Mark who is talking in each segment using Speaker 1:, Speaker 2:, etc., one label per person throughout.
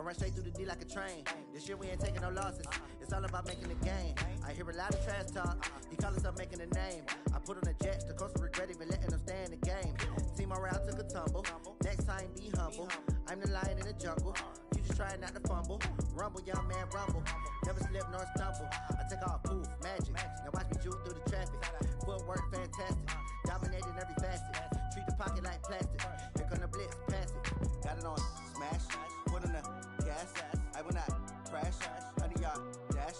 Speaker 1: run straight through the D like a train. This year we ain't taking no losses. It's all about making the game. I hear a lot of trash talk. He call himself making a name. I put on the Jets. The coach regret even letting them stay in the game. Team morale took a tumble. Next time be humble. I'm the lion in the jungle. You just trying not to fumble. Rumble, young man, rumble. Never slip nor stumble. I take off, poof, magic. Now watch me juke through the traffic. Footwork fantastic. Dominating every facet. Treat the pocket like plastic. Here come the blitz, pass it. Got it on smash. Put on the gas. I will not crash. 100-yard dash.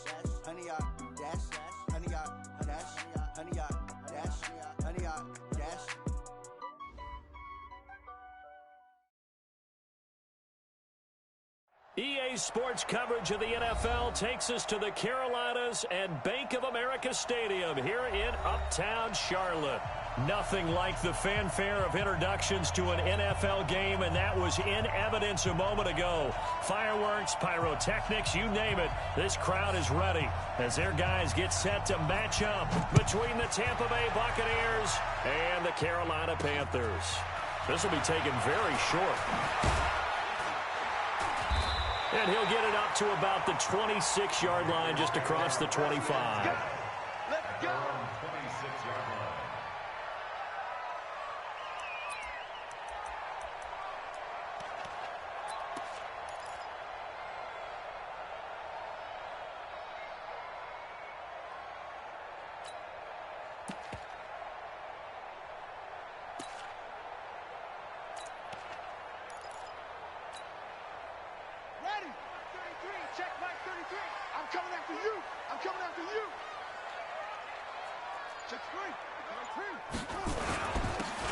Speaker 1: 100-yard dash. 100-yard dash. 100-yard dash. 100-yard dash.
Speaker 2: EA Sports coverage of the NFL takes us to the Carolinas and Bank of America Stadium here in Uptown Charlotte. Nothing like the fanfare of introductions to an NFL game, and that was in evidence a moment ago. Fireworks, pyrotechnics, you name it. This crowd is ready as their guys get set to match up between the Tampa Bay Buccaneers and the Carolina Panthers. This will be taken very short. And he'll get it up to about the 26-yard line, just across the 25.
Speaker 3: Let's go. 26-yard line.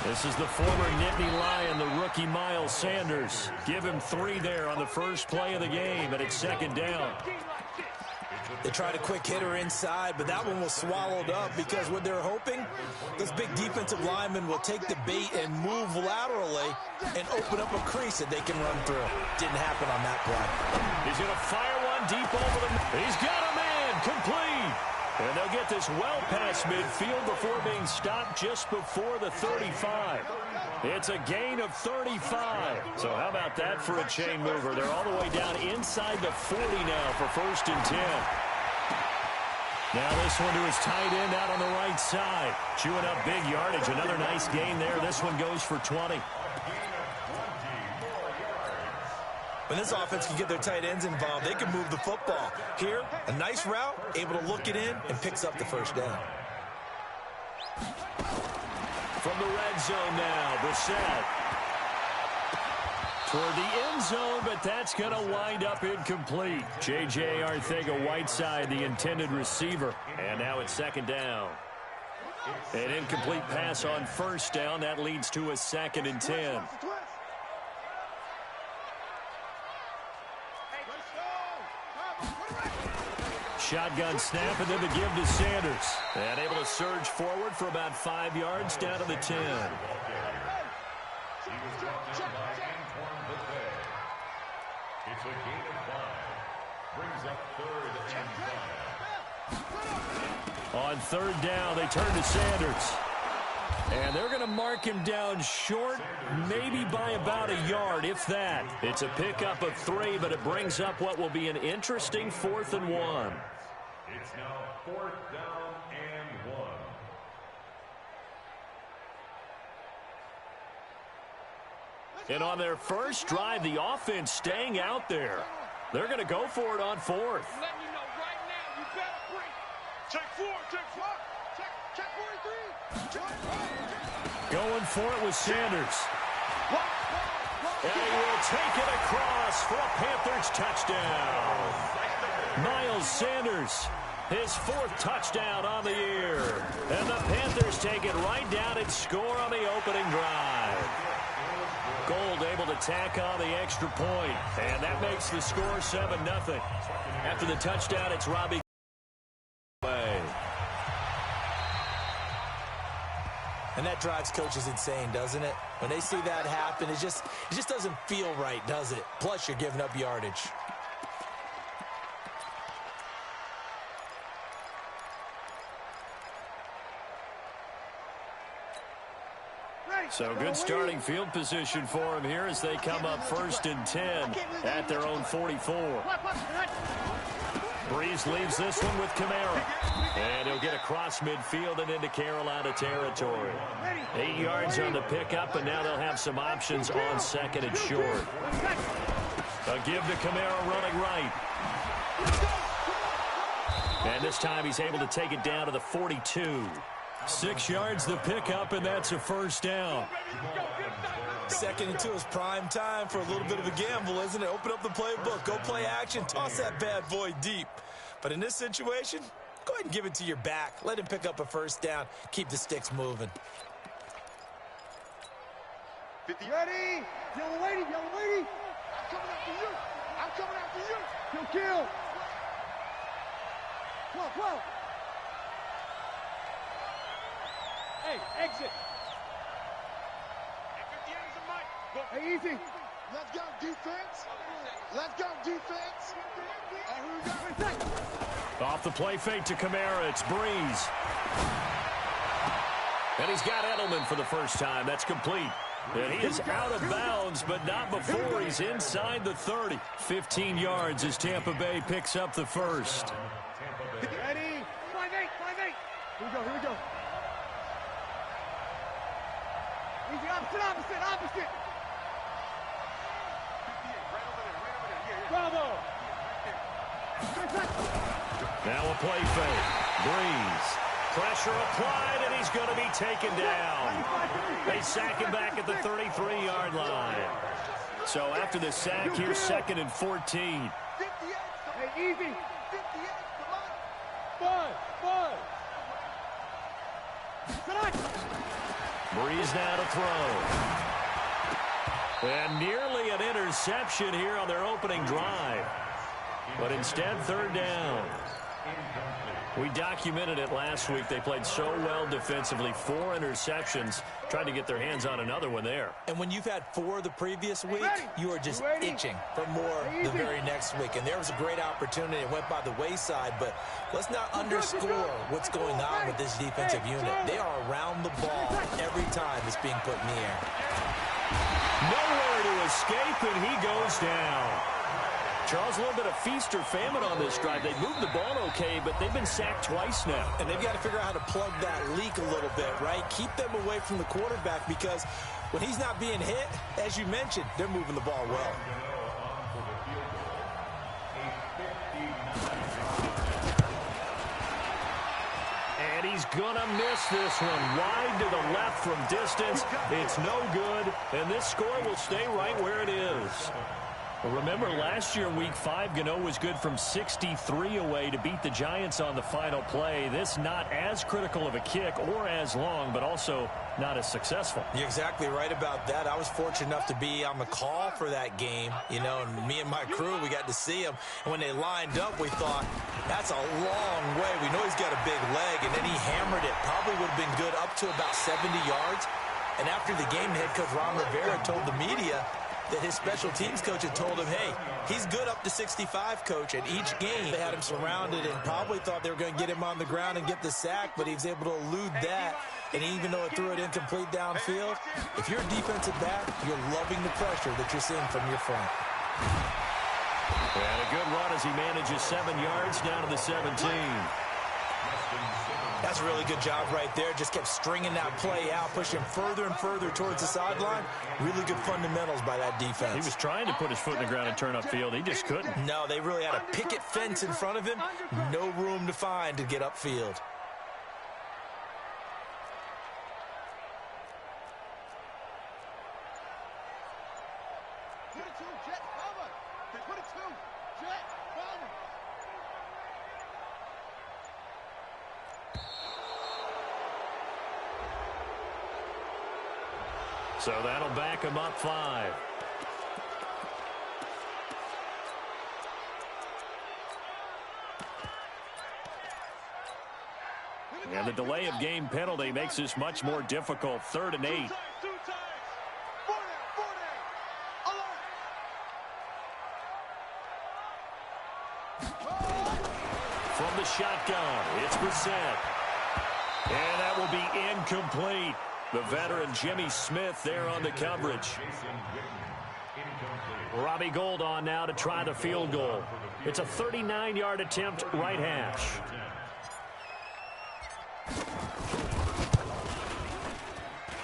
Speaker 2: This is the former Nittany Lion, the rookie Miles Sanders. Give him 3 there on the first play of the game, and it's second down.
Speaker 4: They tried a quick hitter inside, but that one was swallowed up because what they're hoping, this big defensive lineman will take the bait and move laterally and open up a crease that they can run through. Didn't happen on that play.
Speaker 2: He's going to fire one deep over the... He's got a man, complete. And they'll get this well past midfield before being stopped just before the 35. It's a gain of 35. So how about that for a chain mover? They're all the way down inside the 40 now for 1st and 10. Now this one to his tight end out on the right side. Chewing up big yardage. Another nice gain there. This one goes for 20.
Speaker 4: When this offense can get their tight ends involved, they can move the football. Here, a nice route, able to look it in, and picks up the first down.
Speaker 2: From the red zone now, Brissett. Toward the end zone, but that's going to wind up incomplete. J.J. Arcega-Whiteside, the intended receiver. And now it's second down. An incomplete pass on first down. That leads to a 2nd and 10. Shotgun snap, and then the give to Sanders. And able to surge forward for about 5 yards down to the 10.
Speaker 3: He was brought down by Antoine Bethea. It's a gain of 5. Brings up 3rd and 5.
Speaker 2: On 3rd down, they turn to Sanders. And they're going to mark him down short, maybe by about a yard, if that. It's a pickup of 3, but it brings up what will be an interesting 4th and 1.
Speaker 3: It's now 4th down and 1.
Speaker 2: And on their first drive, the offense staying out there. They're going to go for it on 4th.
Speaker 5: Letting you know right now, you better bring. Check 4, check 4, check 43.
Speaker 2: Going for it with Sanders. And he will take it across for a Panthers touchdown. Miles Sanders, his 4th touchdown on the year. And the Panthers take it right down and score on the opening drive. Gold able to tack on the extra point. And that makes the score 7-0. After the touchdown, it's Robbie.
Speaker 4: And that drives coaches insane, doesn't it? When they see that happen, it just doesn't feel right, does it? Plus, you're giving up yardage.
Speaker 2: So good starting field position for him here as they come up 1st and 10 at their own 44. Breeze leaves this one with Kamara. And he'll get across midfield and into Carolina territory. 8 yards on the pickup, and now they'll have some options on 2nd and short. A give to Kamara running right. And this time he's able to take it down to the 42. 6 yards the pickup, and that's a 1st down.
Speaker 4: 2nd and 2 is prime time for a little bit of a gamble, isn't it? Open up the playbook, go play action, toss that bad boy deep. But in this situation, go ahead and give it to your back. Let him pick up a 1st down. Keep the sticks moving.
Speaker 5: 50. Ready? Young lady, young lady. I'm coming after you. I'm coming after you. Kill. 12. Hey, exit. Hey, easy. Let's go, defense. Let's go, defense. Here we go.
Speaker 2: Off the play fake to Kamara, it's Breeze. And he's got Edelman for the first time. That's complete. And he is out of bounds, but not before he's inside the 30. 15 yards as Tampa Bay picks up the first.
Speaker 5: Ready? 5-8. Here we go. Easy, opposite. Bravo.
Speaker 2: Now a play fake. Breeze. Pressure applied, and he's going to be taken down. They sack him back at the 33-yard line. So after the sack, here's 2nd and 14.
Speaker 5: Hey, easy. 58, come on. 5.
Speaker 2: Breeze now to throw. And nearly an interception here on their opening drive. But instead, 3rd down. We documented it last week. They played so well defensively. 4 interceptions. Tried to get their hands on another one there.
Speaker 4: And when you've had 4 the previous week, you are just itching for more the very next week. And there was a great opportunity. It went by the wayside, but let's not underscore what's going on with this defensive unit. They are around the ball every time it's being put in the air.
Speaker 2: Nowhere to escape, and he goes down. Charles, a little bit of feast or famine on this drive. They moved the ball okay, but they've been sacked twice now.
Speaker 4: And they've got to figure out how to plug that leak a little bit, right? Keep them away from the quarterback because when he's not being hit, as you mentioned, they're moving the ball well.
Speaker 2: And he's going to miss this one. Wide to the left from distance. It's no good, and this score will stay right where it is. Remember, last year, Week 5, Gano was good from 63 away to beat the Giants on the final play. This not as critical of a kick or as long, but also not as successful.
Speaker 4: You're exactly right about that. I was fortunate enough to be on the call for that game, and me and my crew, we got to see him. And when they lined up, we thought, that's a long way. We know he's got a big leg, and then he hammered it. Probably would have been good up to about 70 yards. And after the game, head coach Ron Rivera told the media that his special teams coach had told him, hey, he's good up to 65, coach. And each game, they had him surrounded and probably thought they were going to get him on the ground and get the sack, but he was able to elude that. And even though it threw it incomplete downfield, if you're a defensive back, you're loving the pressure that you're seeing from your front.
Speaker 2: And a good run as he manages 7 yards down to the 17.
Speaker 4: That's a really good job right there. Just kept stringing that play out, pushing further and further towards the sideline. Really good fundamentals by that defense.
Speaker 2: He was trying to put his foot in the ground and turn upfield. He just couldn't.
Speaker 4: No, they really had a picket fence in front of him. No room to find to get upfield.
Speaker 2: So that'll back him up 5. And the delay of game penalty makes this much more difficult. 3rd and 8. From the shotgun, it's Brissett. And that will be incomplete. The veteran Jimmy Smith there on the coverage. Robbie Gould on now to try the field goal. It's a 39-yard attempt, right hash.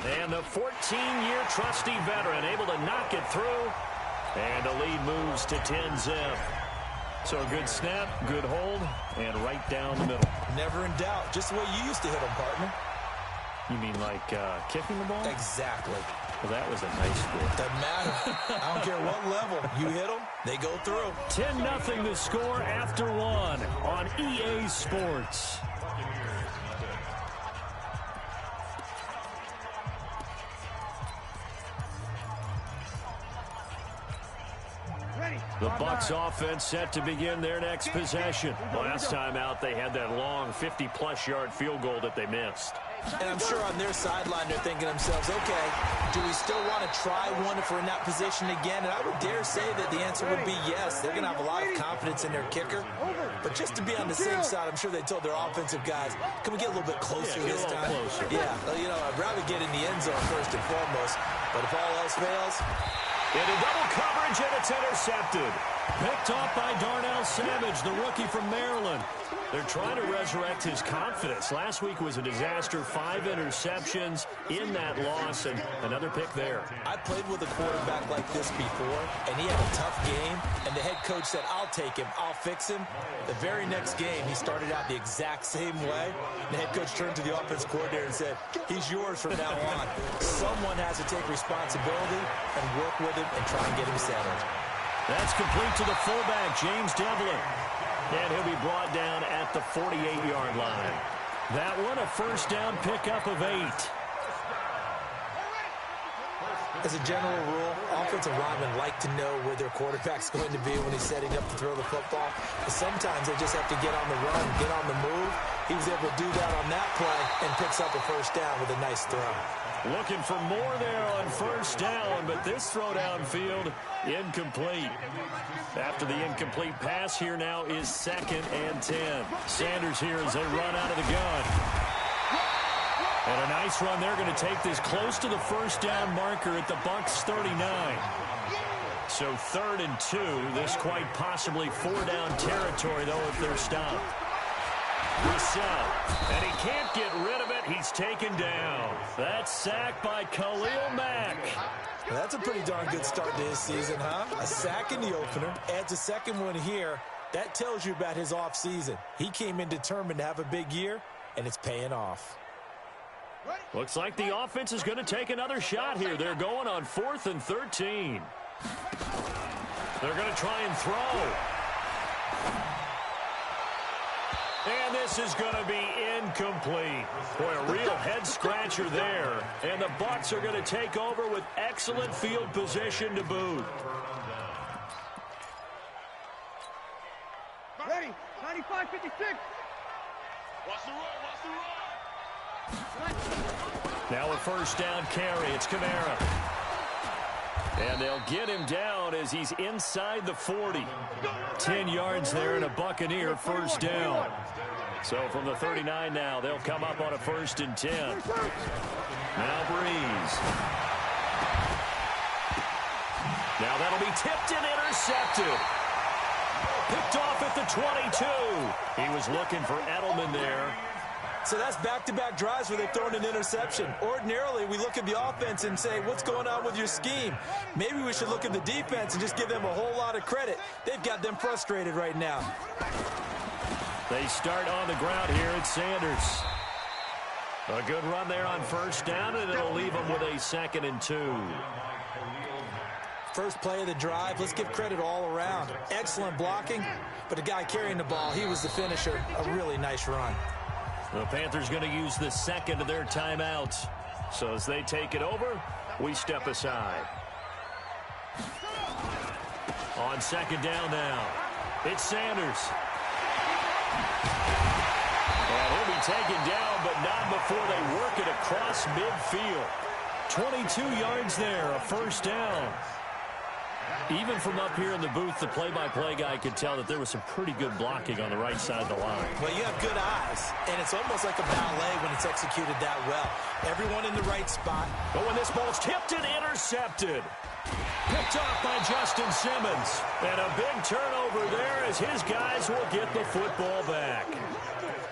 Speaker 2: And the 14-year trusty veteran able to knock it through. And the lead moves to 10-zip. So a good snap, good hold, and right down the middle.
Speaker 4: Never in doubt. Just the way you used to hit them, partner.
Speaker 2: You mean like kicking the ball?
Speaker 4: Exactly.
Speaker 2: Well, that was a nice score.
Speaker 4: Doesn't matter. I don't care what level. You hit them, they go through.
Speaker 2: 10-0 the score after one on EA Sports. The Bucs offense set to begin their next possession. Last time out, they had that long 50-plus yard field goal that they missed.
Speaker 4: And I'm sure on their sideline they're thinking to themselves, okay, do we still want to try one if we're in that position again? And I would dare say that the answer would be yes. They're going to have a lot of confidence in their kicker. But just to be on the safe side, I'm sure they told their offensive guys, can we get a little bit closer this time?
Speaker 2: Closer.
Speaker 4: Yeah, you know, I'd rather get in the end zone first and foremost. But if all else fails...
Speaker 2: Into double coverage, and it's intercepted. Picked off by Darnell Savage, the rookie from Maryland. They're trying to resurrect his confidence. Last week was a disaster. 5 interceptions in that loss, and another pick there.
Speaker 4: I played with a quarterback like this before, and he had a tough game, and the head coach said, I'll take him, I'll fix him. The very next game, he started out the exact same way. The head coach turned to the offense coordinator and said, he's yours from now on. Someone has to take responsibility and work with him and try and get him settled.
Speaker 2: That's complete to the fullback, James Devlin. And he'll be brought down at the 48-yard line. That one, a first down pickup of 8.
Speaker 4: As a general rule, offensive linemen like to know where their quarterback's going to be when he's setting up to throw the football. But sometimes they just have to get on the run, get on the move. He was able to do that on that play and picks up a first down with a nice throw.
Speaker 2: Looking for more there on first down, but this throw downfield, incomplete. After the incomplete pass, here now is 2nd and 10. Sanders here as they run out of the gun. And a nice run. They're going to take this close to the first down marker at the Bucs 39. So 3rd and 2. This quite possibly 4-down territory, though, if they're stopped. Rousseau, and he can't get rid of it. He's taken down. That's sacked by Khalil Mack.
Speaker 4: That's a pretty darn good start to his season, huh? A sack in the opener, adds a second one here. That tells you about his offseason. He came in determined to have a big year, and it's paying off.
Speaker 2: Looks like the offense is going to take another shot here. They're going on 4th and 13. They're going to try and throw. And this is going to be incomplete. Boy, a real head-scratcher there. And the Bucs are going to take over with excellent field position to boot.
Speaker 5: Ready, 95-56. Watch the run, watch the run.
Speaker 2: Now a first down carry. It's Kamara. And they'll get him down as he's inside the 40. 10 yards there and a Buccaneer first down. So from the 39 now, they'll come up on a 1st and 10. Now Breeze. Now that'll be tipped and intercepted. Picked off at the 22. He was looking for Edelman there.
Speaker 4: So that's back-to-back drives where they've thrown an interception. Ordinarily, we look at the offense and say, what's going on with your scheme? Maybe we should look at the defense and just give them a whole lot of credit. They've got them frustrated right now.
Speaker 2: They start on the ground here at Sanders. A good run there on first down, and it'll leave them with a 2nd and 2.
Speaker 4: First play of the drive, let's give credit all around. Excellent blocking, but the guy carrying the ball, he was the finisher. A really nice run.
Speaker 2: The Panthers going to use the 2nd of their timeouts. So as they take it over, we step aside. On 2nd down now, it's Sanders. And he'll be taken down, but not before they work it across midfield. 22 yards there, a first down. Even from up here in the booth, the play-by-play guy could tell that there was some pretty good blocking on the right side of the line.
Speaker 4: Well, you have good eyes, and it's almost like a ballet when it's executed that well. Everyone in the right spot.
Speaker 2: But when this ball's tipped and intercepted. Picked off by Justin Simmons. And a big turnover there as his guys will get the football back.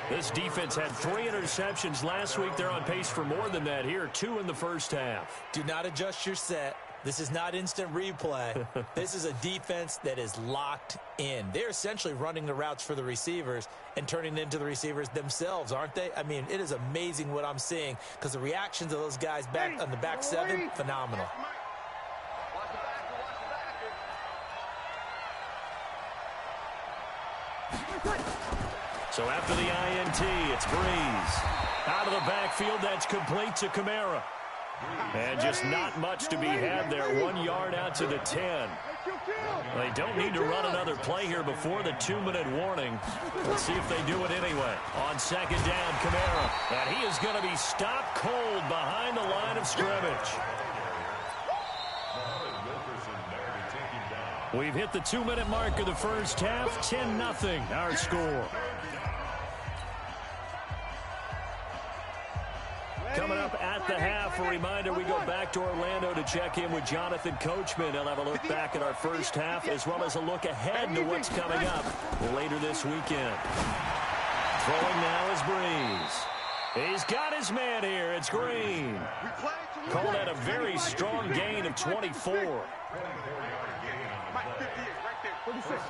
Speaker 2: This defense had 3 interceptions last week. They're on pace for more than that here. 2 in the first half.
Speaker 4: Do not adjust your set. This is not instant replay. This is a defense that is locked in. They're essentially running the routes for the receivers and turning it into the receivers themselves, aren't they? I mean, it is amazing what I'm seeing because the reactions of those guys back on the back 7, phenomenal.
Speaker 2: So after the INT, it's Breeze. Out of the backfield, that's complete to Kamara. And just not much to be had there. 1 yard out to the 10. They don't need to run another play here before the 2-minute warning. Let's see if they do it anyway. On second down, Kamara. And he is going to be stopped cold behind the line of scrimmage. We've hit the 2-minute mark of the first half. 10-0 our score. Coming up at the half, a reminder, we go back to Orlando to check in with Jonathan Coachman. He'll have a look back at our first half as well as a look ahead to what's coming up later this weekend. Throwing now is Breeze. He's got his man here. It's Green. Called that a very strong gain of 24.
Speaker 5: 36.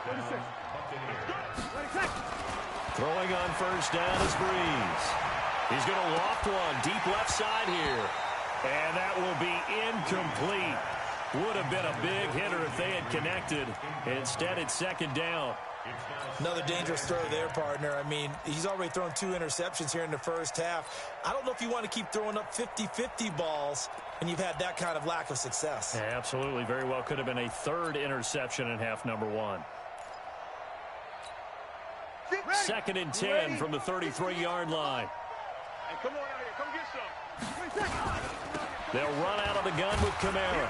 Speaker 2: Throwing on first down is Breeze. He's going to loft one deep left side here. And that will be incomplete. Would have been a big hitter if they had connected. Instead, it's second down.
Speaker 4: Another dangerous throw there, partner. I mean, he's already thrown 2 interceptions here in the first half. I don't know if you want to keep throwing up 50-50 balls and you've had that kind of lack of success.
Speaker 2: Yeah, absolutely. Very well could have been a 3rd interception in half number 1. Second and 10 from the 33-yard line.
Speaker 5: Hey, come on out here. Come get some.
Speaker 2: They'll run out of the gun with Kamara.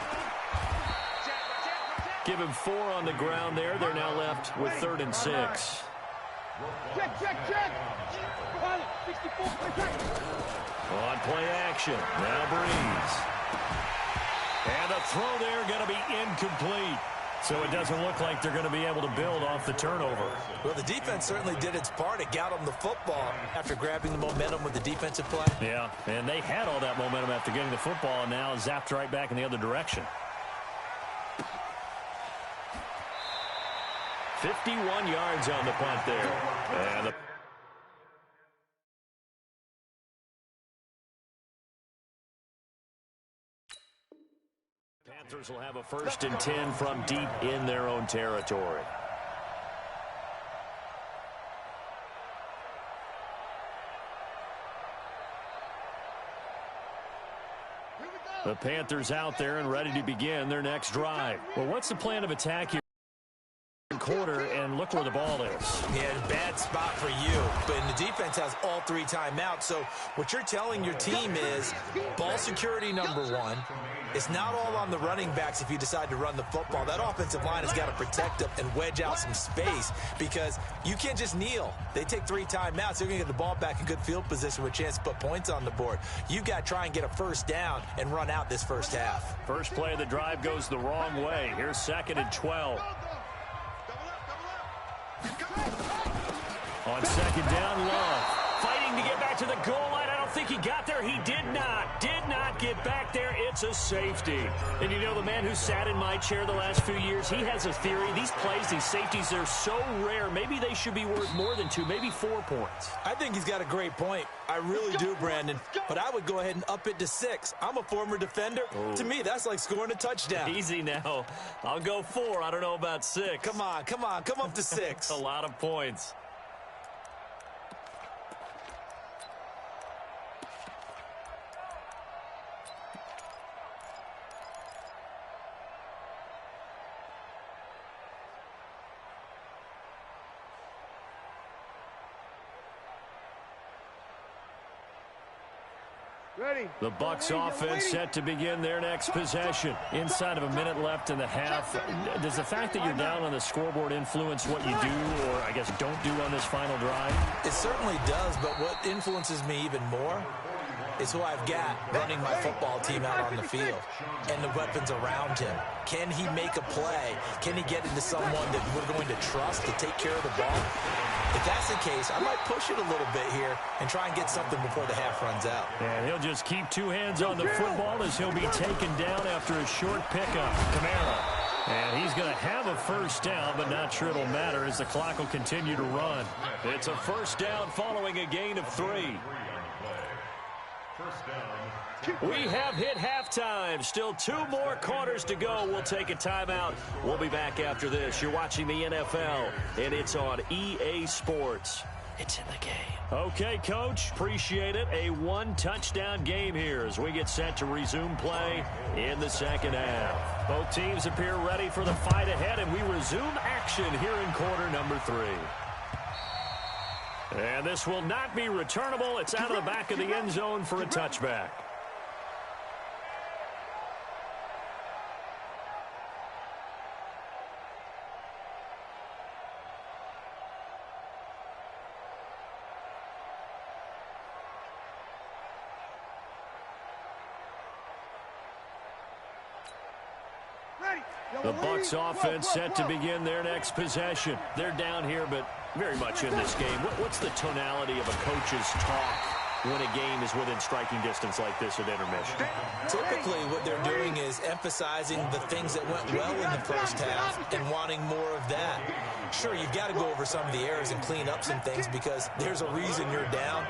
Speaker 2: Give him 4 on the ground there. They're now left with 3rd and 6.
Speaker 5: Check.
Speaker 2: On play action. Now Breeze. And a throw there going to be incomplete. So it doesn't look like they're going to be able to build off the turnover.
Speaker 4: Well, the defense certainly did its part. It got them the football after grabbing the momentum with the defensive play.
Speaker 2: Yeah, and they had all that momentum after getting the football and now zapped right back in the other direction. 51 yards on the punt there. And the Panthers will have a 1st and 10 from deep in their own territory. The Panthers out there and ready to begin their next drive. Well, what's the plan of attack here? Quarter, and look where the ball is.
Speaker 4: Yeah, bad spot for you. But the defense has all 3 timeouts. So what you're telling your team is ball security number 1. It's not all on the running backs if you decide to run the football. That offensive line has got to protect them and wedge out some space because you can't just kneel. They take 3 timeouts. They're going to get the ball back in good field position with a chance to put points on the board. You've got to try and get a 1st down and run out this first half.
Speaker 2: First play of the drive goes the wrong way. Here's 2nd and 12. On 2nd down, Love. Fighting to get back to the goal line. I don't think he got there. He did not. Did not get back there. It's a safety. And you know, the man who sat in my chair the last few years, he has a theory. These plays, these safeties, they're so rare. Maybe they should be worth more than 2, maybe 4 points.
Speaker 4: I think he's got a great point. I really do, Brandon. But I would go ahead and up it to 6. I'm a former defender.
Speaker 2: Oh.
Speaker 4: To me, that's like scoring a touchdown.
Speaker 2: Easy now. I'll go 4. I don't know about 6.
Speaker 4: Come on. Come up to 6.
Speaker 2: A lot of points. The Bucs offense set to begin their next possession. Inside of a minute left in the half. Does the fact that you're down on the scoreboard influence what you do or, I guess, don't do on this final drive?
Speaker 4: It certainly does, but what influences me even more is who I've got running my football team out on the field and the weapons around him. Can he make a play? Can he get into someone that we're going to trust to take care of the ball? If that's the case, I might push it a little bit here and try and get something before the half runs out.
Speaker 2: And he'll just keep two hands on the football as he'll be taken down after a short pickup. Kamara. And he's going to have a first down, but not sure it'll matter as the clock will continue to run. It's a first down following a gain of 3. We have hit halftime. Still 2 more quarters to go. We'll take a timeout. We'll be back after this. You're watching the NFL, and it's on EA Sports. It's in the game. Okay, Coach. Appreciate it. A 1-touchdown game here as we get set to resume play in the second half. Both teams appear ready for the fight ahead, and we resume action here in quarter number 3. And this will not be returnable. It's out of the back of the end zone for a touchback. The Bucs offense set to begin their next possession. They're down here, but very much in this game. What's the tonality of a coach's talk when a game is within striking distance like this at intermission?
Speaker 4: Typically, what they're doing is emphasizing the things that went well in the first half and wanting more of that. Sure, you've got to go over some of the errors and clean up some things because there's a reason you're down.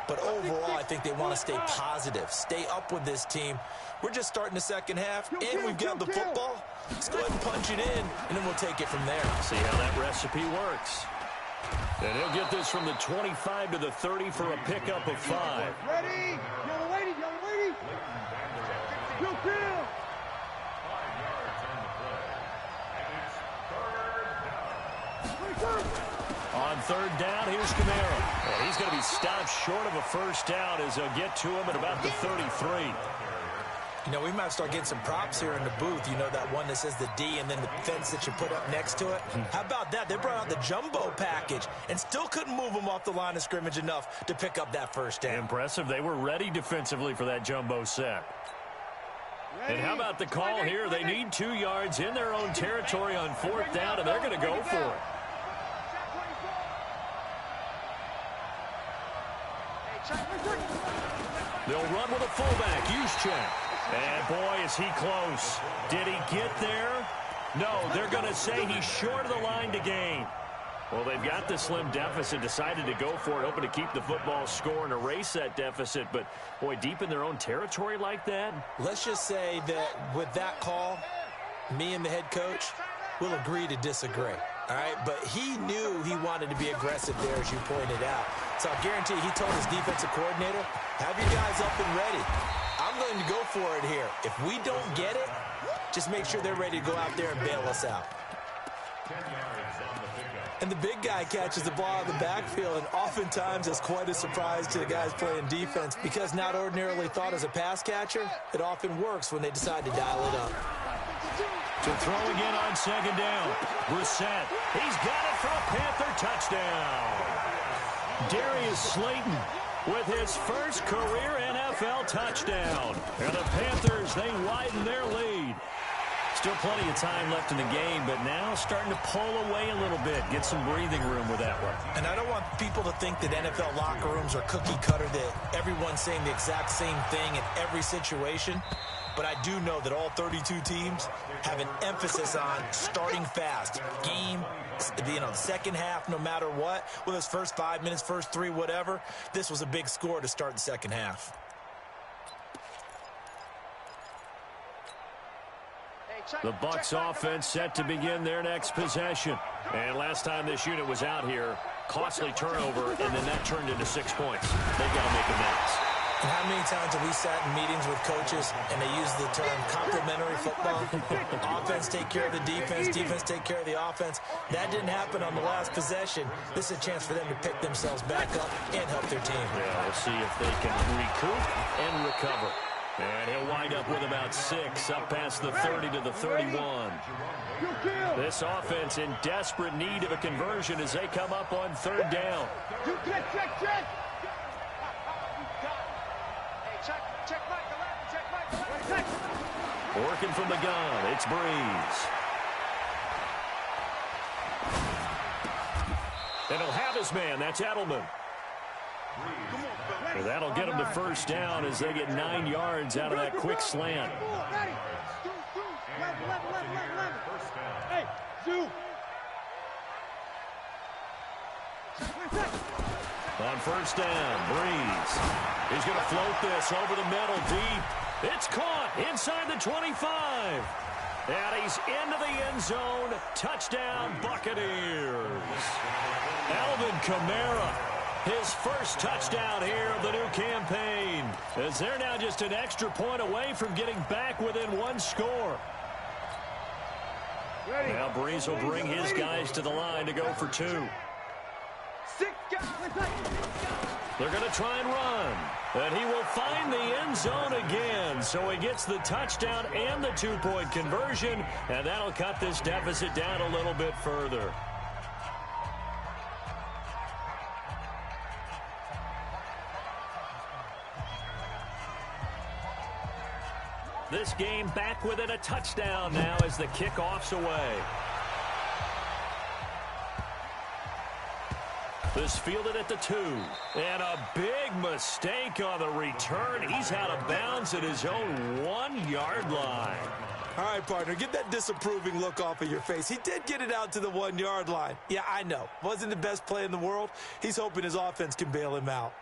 Speaker 4: But overall, I think they want to stay positive, stay up with this team. We're just starting the second half, and we've got the football. Let's go ahead and punch it in, and then we'll take it from there.
Speaker 2: See how that recipe works. And he'll get this from the 25 to the 30 for a pickup of 5.
Speaker 5: Ready? Yellow lady, yellow lady. Go, Bill.
Speaker 2: On third down, here's Kamara. Well, he's going to be stopped short of a first down as they'll get to him at about the 33.
Speaker 4: You know, we might start getting some props here in the booth. You know, that one that says the D and then the fence that you put up next to it. How about that? They brought out the jumbo package and still couldn't move them off the line of scrimmage enough to pick up that first down.
Speaker 2: Impressive. They were ready defensively for that jumbo set. And how about the call here? They need 2 yards in their own territory on fourth down, and they're going to go for it. They'll run with a fullback. Juszczyk. And boy, is he close. Did he get there? No, they're going to say he's short of the line to gain. Well, they've got the slim deficit, decided to go for it, hoping to keep the football score and erase that deficit. But, boy, deep in their own territory like that?
Speaker 4: Let's just say that with that call, me and the head coach will agree to disagree. All right, but he knew he wanted to be aggressive there, as you pointed out. So I guarantee he told his defensive coordinator, have your guys up and ready. I'm going to go for it here. If we don't get it, just make sure they're ready to go out there and bail us out. And the big guy catches the ball out of the backfield, and oftentimes it's quite a surprise to the guys playing defense because not ordinarily thought as a pass catcher, it often works when they decide to dial it up.
Speaker 2: To throw again on second down. Brissett. He's got it for a Panther touchdown. Darius Slayton with his first career NFL touchdown. And the Panthers, they widen their lead. Still plenty of time left in the game, but now starting to pull away a little bit. Get some breathing room with that one.
Speaker 4: And I don't want people to think that NFL locker rooms are cookie cutter, that everyone's saying the exact same thing in every situation. But I do know that all 32 teams have an emphasis on starting fast. Game, second half, no matter what. Whether it's first 5 minutes, first 3, whatever. This was a big score to start the second half.
Speaker 2: The Bucs offense set to begin their next possession. And last time this unit was out here, costly turnover, and then that turned into 6 points. They've got to make amends.
Speaker 4: And how many times have we sat in meetings with coaches and they use the term complementary football? Offense take care of the defense, defense take care of the offense. That didn't happen on the last possession. This is a chance for them to pick themselves back up and help their team.
Speaker 2: Yeah, we'll see if they can recoup and recover. And he'll wind up with about 6, up past the 30 to the 31. This offense in desperate need of a conversion as they come up on 3rd down. Working from the gun, it's Breeze. And he'll have his man, that's Edelman. Well, that'll get him the 1st down as they get 9 yards out of that quick slant.
Speaker 5: Hey, Zoo.
Speaker 2: On 1st down, Breeze. He's going to float this over the middle deep. It's caught inside the 25. And he's into the end zone. Touchdown, Buccaneers. Alvin Kamara, his first touchdown here of the new campaign, as they're now just an extra point away from getting back within 1 score. Now Breeze will bring his guys to the line to go for 2. They're going to try and run. And he will find the end zone again. So he gets the touchdown and the 2-point conversion. And that'll cut this deficit down a little bit further. This game back within a touchdown now as the kickoff's away. This fielded at the 2. And a big mistake on the return. He's out of bounds at his own 1-yard line.
Speaker 4: All right, partner, get that disapproving look off of your face. He did get it out to the 1-yard line. Yeah, I know. Wasn't the best play in the world. He's hoping his offense can bail him out.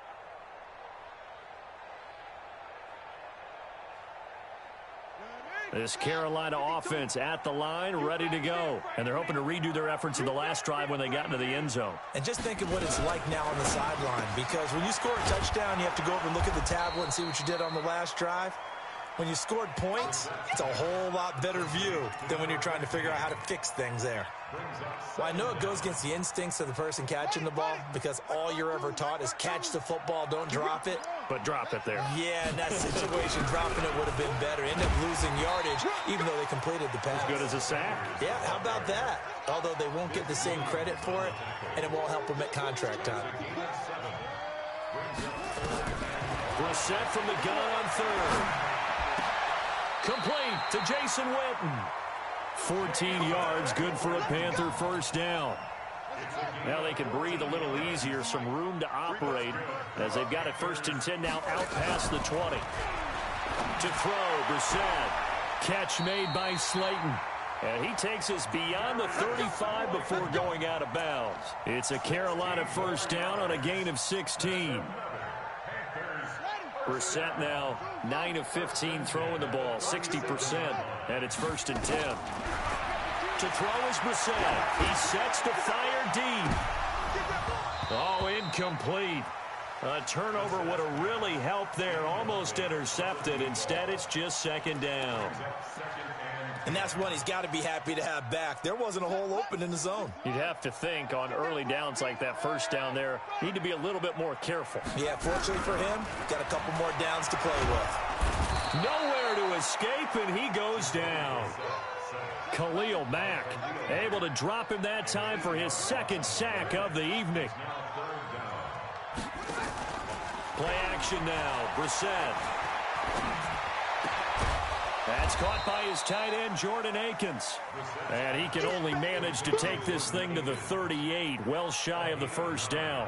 Speaker 2: This Carolina offense at the line, ready to go. And they're hoping to redo their efforts in the last drive when they got into the end zone.
Speaker 4: And just think of what it's like now on the sideline, because when you score a touchdown, you have to go over and look at the tablet and see what you did on the last drive. When you scored points, it's a whole lot better view than when you're trying to figure out how to fix things there. Well, I know it goes against the instincts of the person catching the ball, because all you're ever taught is catch the football, don't drop it.
Speaker 2: But drop it there.
Speaker 4: Yeah, in that situation, dropping it would have been better. End up losing yardage, even though they completed the pass.
Speaker 2: As good as a sack.
Speaker 4: Yeah, how about that? Although they won't get the same credit for it, and it won't help them at contract time.
Speaker 2: Brissett from the gun on 3rd. Complete to Jason Witten. 14 yards, good for a Panther 1st down. Now they can breathe a little easier, some room to operate as they've got it 1st and 10 now out past the 20. To throw, Brissett. Catch made by Slayton. And he takes us beyond the 35 before going out of bounds. It's a Carolina 1st down on a gain of 16. Brissett now 9 of 15 throwing the ball, 60%, and it's 1st and 10. To throw is Brissett. He sets to fire deep. Oh, incomplete. A turnover would have really helped there, almost intercepted. Instead, it's just 2nd down.
Speaker 4: And that's one he's got to be happy to have back. There wasn't a hole open in the zone.
Speaker 2: You'd have to think on early downs like that 1st down there, need to be a little bit more careful.
Speaker 4: Yeah, fortunately for him, got a couple more downs to play with.
Speaker 2: Nowhere to escape, and he goes down. Khalil Mack able to drop him that time for his 2nd sack of the evening. Play action now, Brissett. That's caught by his tight end, Jordan Akins. And he can only manage to take this thing to the 38, well shy of the 1st down.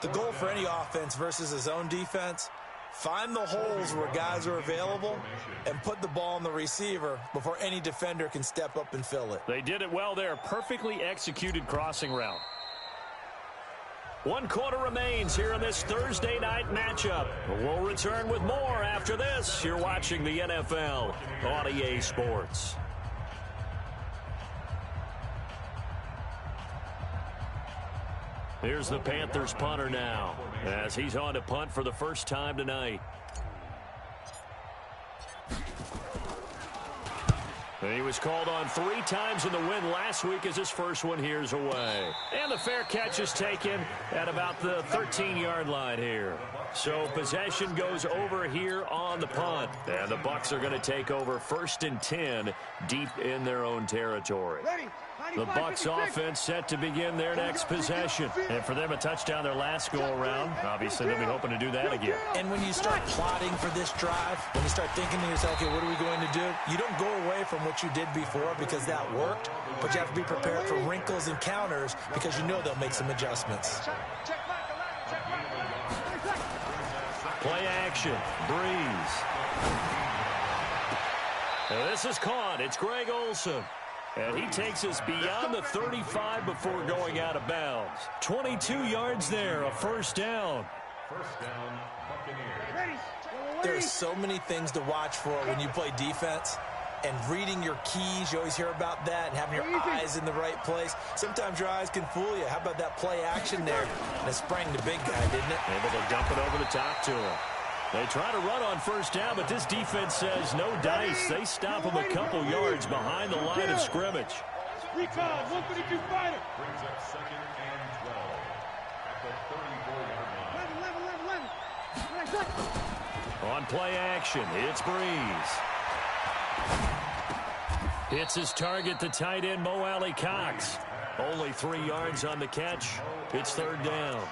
Speaker 4: The goal for any offense versus his own defense, find the holes where guys are available and put the ball on the receiver before any defender can step up and fill it.
Speaker 2: They did it well there. Perfectly executed crossing route. 1 quarter remains here in this Thursday night matchup. We'll return with more after this. You're watching the NFL on EA Sports. Here's the Panthers punter now, as he's on to punt for the first time tonight. He was called on 3 times in the win last week as his first one here's away. And the fair catch is taken at about the 13-yard line here. So possession goes over here on the punt. And the Bucs are going to take over 1st and 10 deep in their own territory. The Bucs offense set to begin their next possession. And for them, a touchdown their last go-around. Obviously, they'll be hoping to do that again.
Speaker 4: And when you start plotting for this drive, when you start thinking to yourself, okay, what are we going to do? You don't go away from what you did before because that worked, but you have to be prepared for wrinkles and counters because you know they'll make some adjustments.
Speaker 2: Play action. Breeze. This is caught. It's Greg Olsen. And he takes us beyond the 35 before going out of bounds. 22 yards there, a first down.
Speaker 3: First down, Buccaneers.
Speaker 4: There's so many things to watch for when you play defense. And reading your keys, you always hear about that, and having your eyes in the right place. Sometimes your eyes can fool you. How about that play action there? And it sprang the big guy, didn't it?
Speaker 2: Able to dump it over the top to him. They try to run on first down, but this defense says no dice. They stop him a couple yards behind the line of scrimmage.
Speaker 5: Recon, 152 fighter.
Speaker 3: Brings up 2nd and 12 at the 34-yard line.
Speaker 2: On play action, it's Breeze. Hits his target, the tight end, Mo Alley Cox. Only 3 yards on the catch. It's 3rd down.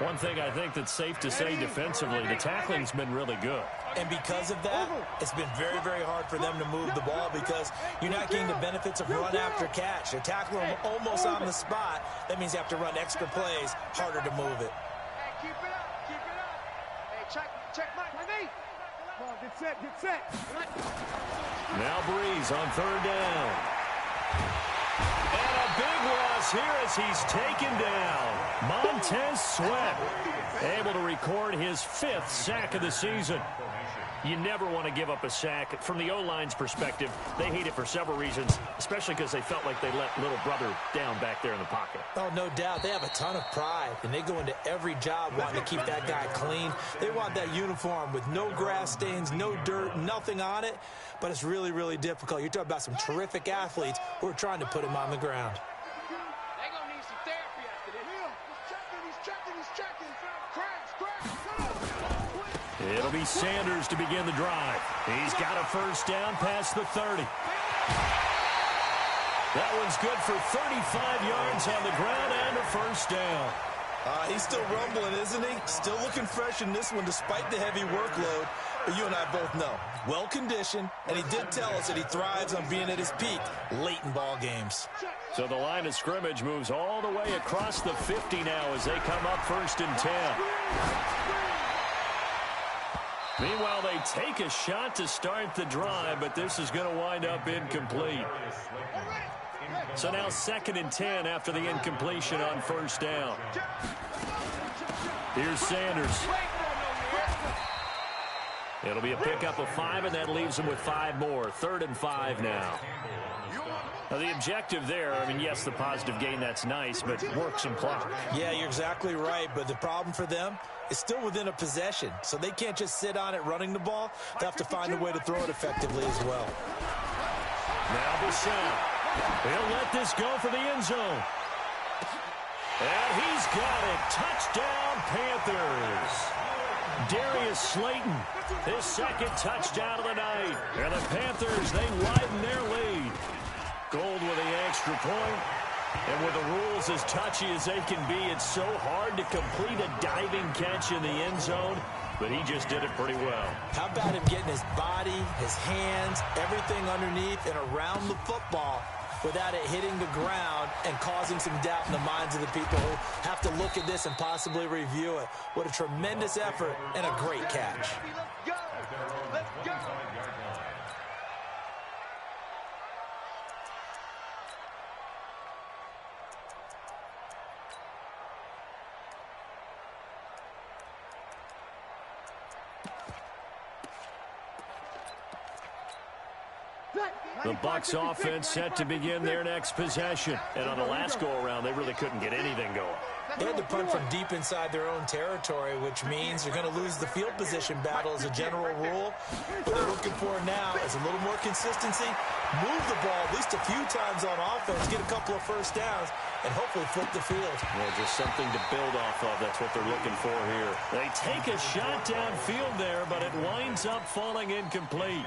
Speaker 2: One thing I think that's safe to say defensively, the tackling's been really good.
Speaker 4: And because of that, it's been very, very hard for them to move the ball because you're not getting the benefits of run after catch. They're tackling them almost on the spot. That means you have to run extra plays, harder to move it.
Speaker 5: Hey, keep it up, keep it up. Hey, check Mike. Come on, get set.
Speaker 2: Now Breeze on 3rd down. And a big loss here as he's taken down. Montez Sweat able to record his 5th sack of the season. You never want to give up a sack. From the O-line's perspective, they hate it for several reasons, especially because they felt like they let little brother down back there in the pocket.
Speaker 4: Oh, no doubt. They have a ton of pride, and they go into every job wanting to keep that guy clean. They want that uniform with no grass stains, no dirt, nothing on it, but it's really, really difficult. You're talking about some terrific athletes who are trying to put him on the ground.
Speaker 5: They're going to need some therapy after this. He's checking.
Speaker 2: It'll be Sanders to begin the drive. He's got a first down past the 30. That one's good for 35 yards on the ground and a first down.
Speaker 4: He's still rumbling, isn't he? Still looking fresh in this one despite the heavy workload. But you and I both know, well-conditioned, and he did tell us that he thrives on being at his peak late in ball games.
Speaker 2: So the line of scrimmage moves all the way across the 50 now as they come up 1st and 10. Meanwhile, they take a shot to start the drive, but this is going to wind up incomplete. So now 2nd and 10 after the incompletion on first down. Here's Sanders. It'll be a pickup of 5, and that leaves them with 5 more. 3rd and 5 now. Now, the objective there, I mean, yes, the positive gain, that's nice, but work some clock.
Speaker 4: Yeah, you're exactly right, but the problem for them is still within a possession, so they can't just sit on it running the ball. They have to find a way to throw it effectively as well.
Speaker 2: Now Bissett. He'll let this go for the end zone. And he's got it. Touchdown, Panthers. Darius Slayton, his 2nd touchdown of the night. And the Panthers, they widen their lead. Gold with the extra point. And with the rules as touchy as they can be, it's so hard to complete a diving catch in the end zone, but he just did it pretty well.
Speaker 4: How about him getting his body, his hands, everything underneath and around the football without it hitting the ground and causing some doubt in the minds of the people who have to look at this and possibly review it. What a tremendous effort and a great catch.
Speaker 5: Let's go.
Speaker 2: The Bucs offense set to begin their next possession. And on the last go-around, they really couldn't get anything going.
Speaker 4: They had to punt from deep inside their own territory, which means they're going to lose the field position battle as a general rule. What they're looking for now is a little more consistency, move the ball at least a few times on offense, get a couple of first downs, and hopefully flip the field.
Speaker 2: Well, just something to build off of. That's what they're looking for here. They take a shot downfield there, but it winds up falling incomplete.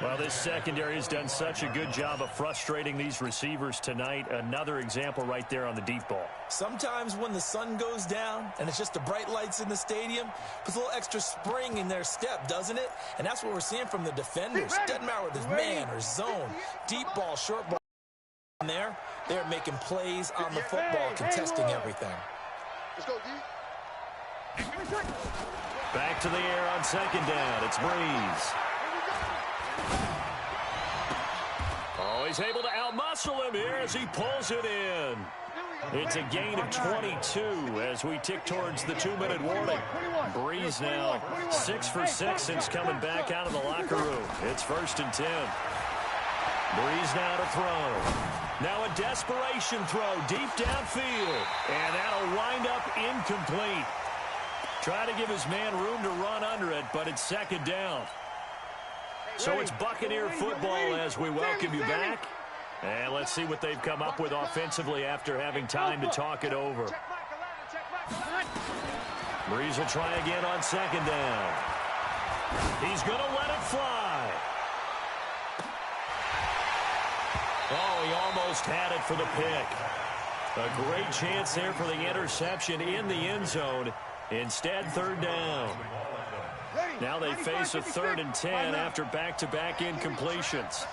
Speaker 2: Well, this secondary has done such a good job of frustrating these receivers tonight. Another example right there on the deep ball.
Speaker 4: Sometimes when the sun goes down and it's just the bright lights in the stadium, puts a little extra spring in their step, doesn't it? And that's what we're seeing from the defenders. Doesn't matter whether it's man or zone, deep ball, short ball. There, they're making plays on the football, contesting everything.
Speaker 5: Let's go, D.
Speaker 2: Back to the air on second down. It's Breeze. Oh, he's able to outmuscle him here as he pulls it in. It's a gain of 22 as we tick towards the 2-minute warning. Breeze now 6 for 6 since coming back out of the locker room. It's 1st and 10. Breeze now to throw. Now a desperation throw deep downfield. And that'll wind up incomplete. Try to give his man room to run under it, but it's 2nd down. So it's Buccaneer football as we welcome you back. And let's see what they've come up with offensively after having time to talk it over. Breeze will try again on 2nd down. He's going to let it fly. Oh, he almost had it for the pick. A great chance there for the interception in the end zone. Instead, 3rd down. Now they face a 3rd and 10 after back-to-back incompletions.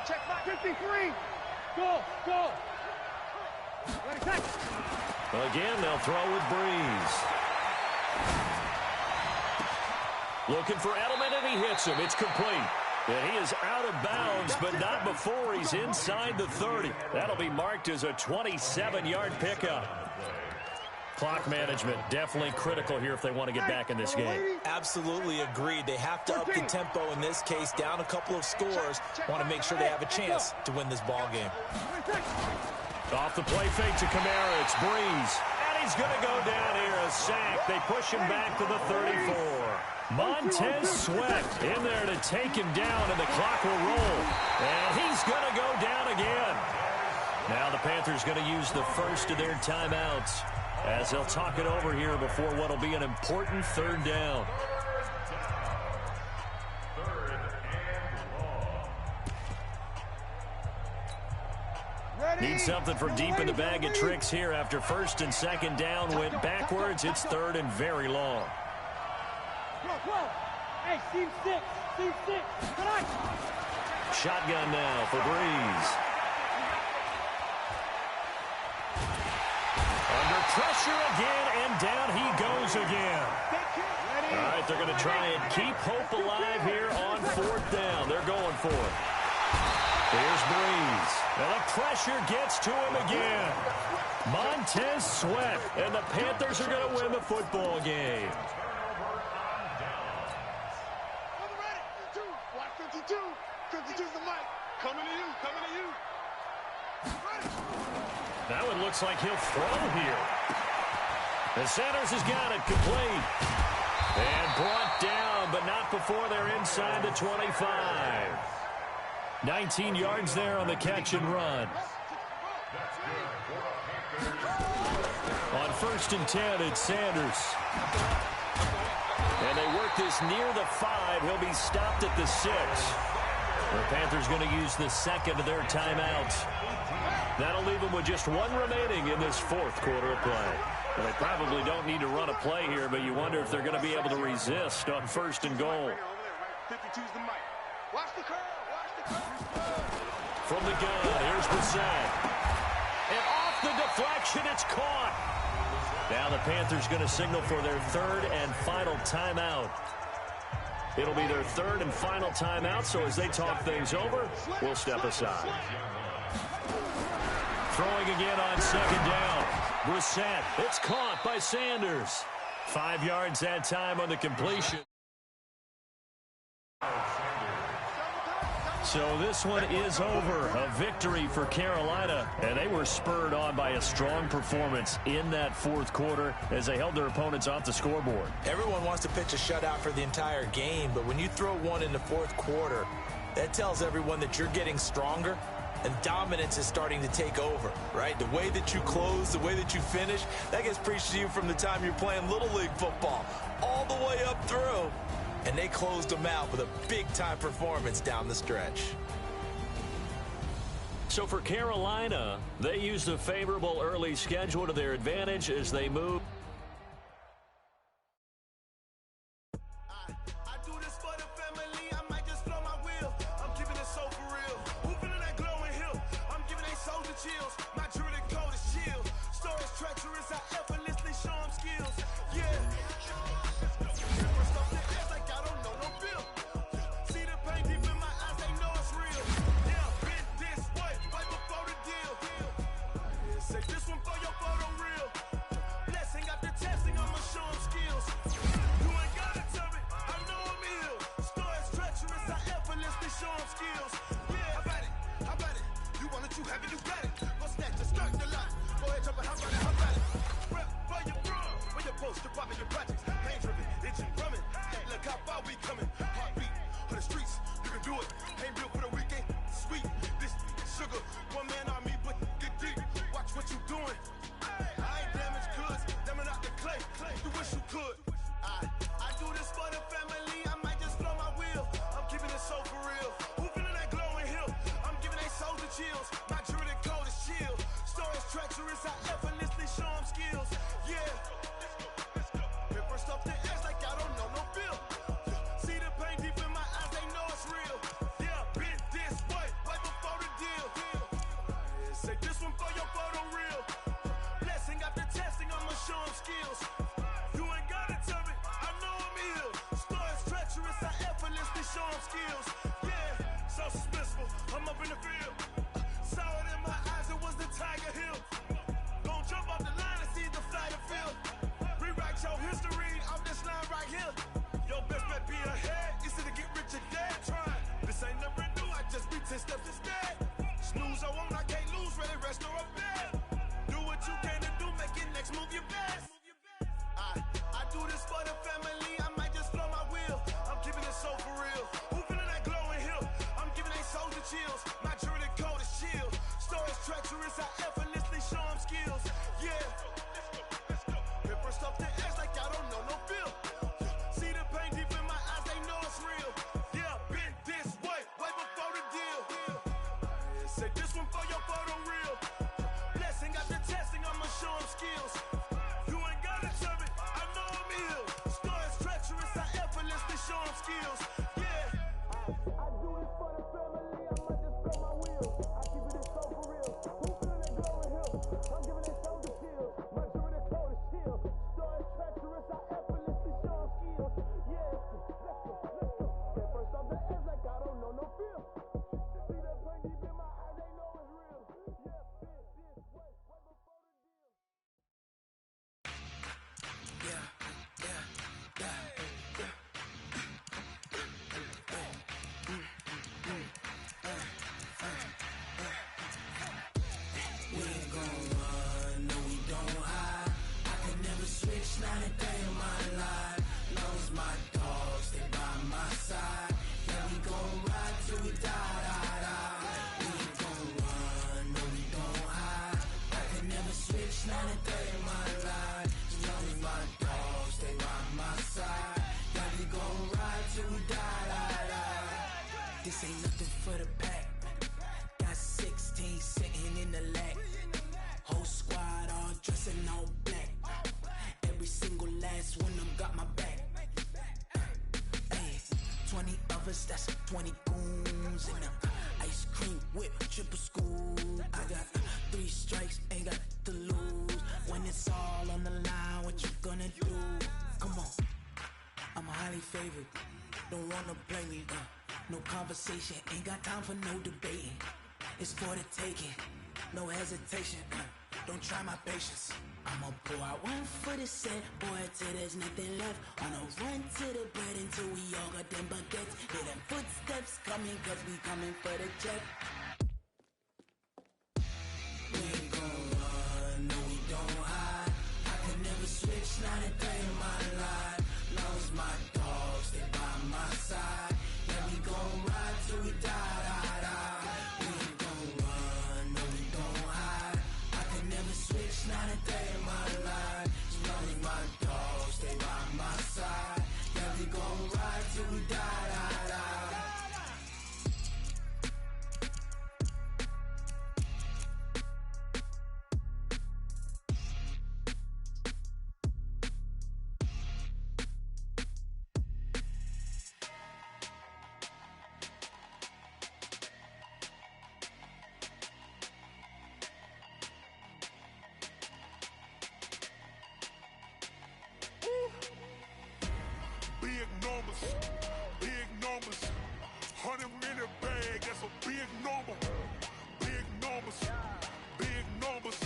Speaker 5: Check back 53. Go.
Speaker 2: Again, they'll throw with Breeze. Looking for Edelman, and he hits him. It's complete. And he is out of bounds, but not before he's inside the 30. That'll be marked as a 27-yard pickup. Clock management definitely critical here if they want to get back in this game.
Speaker 4: Absolutely agreed. They have to up the tempo in this case, down a couple of scores. Want to make sure they have a chance to win this ball game.
Speaker 2: Off the play fake to Kamara. It's Breeze. And he's going to go down here. A sack. They push him back to the 34. Montez Sweat in there to take him down, and the clock will roll. And he's going to go down again. Now the Panthers going to use the first of their timeouts as they'll talk it over here before what will be an important 3rd down. Need something from deep in the bag of tricks here after 1st and 2nd down went backwards. It's 3rd and very long.
Speaker 5: Hey, team 6.
Speaker 2: Shotgun now for Breeze. Under pressure again, and down he goes again. All right, they're going to try and keep hope alive here on 4th down. They're going for it. Here's Breeze. And the pressure gets to him again. Montez Sweat, and the Panthers are going to win the football game.
Speaker 5: Watch 52. 52's the mic. Coming to you.
Speaker 2: That one looks like he'll throw here. And Sanders has got it complete. And brought down, but not before they're inside the 25. 19 yards there on the catch and run. On 1st and 10, it's Sanders. And they work this near the 5. He'll be stopped at the 6. The Panthers going to use the 2nd of their timeouts. That'll leave them with just 1 remaining in this 4th quarter of play. Well, they probably don't need to run a play here, but you wonder if they're going to be able to resist on 1st and goal.
Speaker 5: 52's the mic. Watch the curve.
Speaker 2: From the gun, here's Brissett. And off the deflection, it's caught. Now the Panthers going to signal for their 3rd and final timeout. It'll be their 3rd and final timeout, so as they talk things over, we'll step aside. Throwing again on 2nd down. Brissett, it's caught by Sanders. 5 yards that time on the completion. So this one is over. A victory for Carolina, and they were spurred on by a strong performance in that fourth quarter as they held their opponents off the scoreboard.
Speaker 4: Everyone wants to pitch a shutout for the entire game, but when you throw one in the fourth quarter, that tells everyone that you're getting stronger and dominance is starting to take over, right? The way that you close, the way that you finish, that gets preached to you from the time you're playing Little League football all the way up through. And they closed them out with a big-time performance down the stretch.
Speaker 2: So for Carolina, they used a favorable early schedule to their advantage as they move.
Speaker 6: This ain't nothing for the pack. Got 16 sitting in the lag. Whole squad all dressing all black. Every single last one of them got my back. Hey, 20 of us, that's 20 goons in them. Ice cream whip, triple school. I got 3 strikes, ain't got to lose. When it's all on the line, what you gonna do? Come on, I'm highly favored. Don't wanna play me, no conversation, ain't got time for no debating. It's for the taking, no hesitation, don't try my patience. I'ma pour out one for the set, boy, till there's nothing left. On a run to the bread until we all got them baguettes. Hear them footsteps coming, cause we coming for the check. We ain't gon' run, no we don't hide. I could never switch, not a day in my life. Long as my dogs, they by my side. Yeah, we gon' ride till we die, die, die. We ain't gon' run, no we don't hide. I could never switch, not a day in my life. As long as my dogs, they by my side. Yeah, we gon' ride till we die, die, die.
Speaker 5: Big numbers, big numbers. 100-minute bag, that's a big number. Big numbers, big numbers.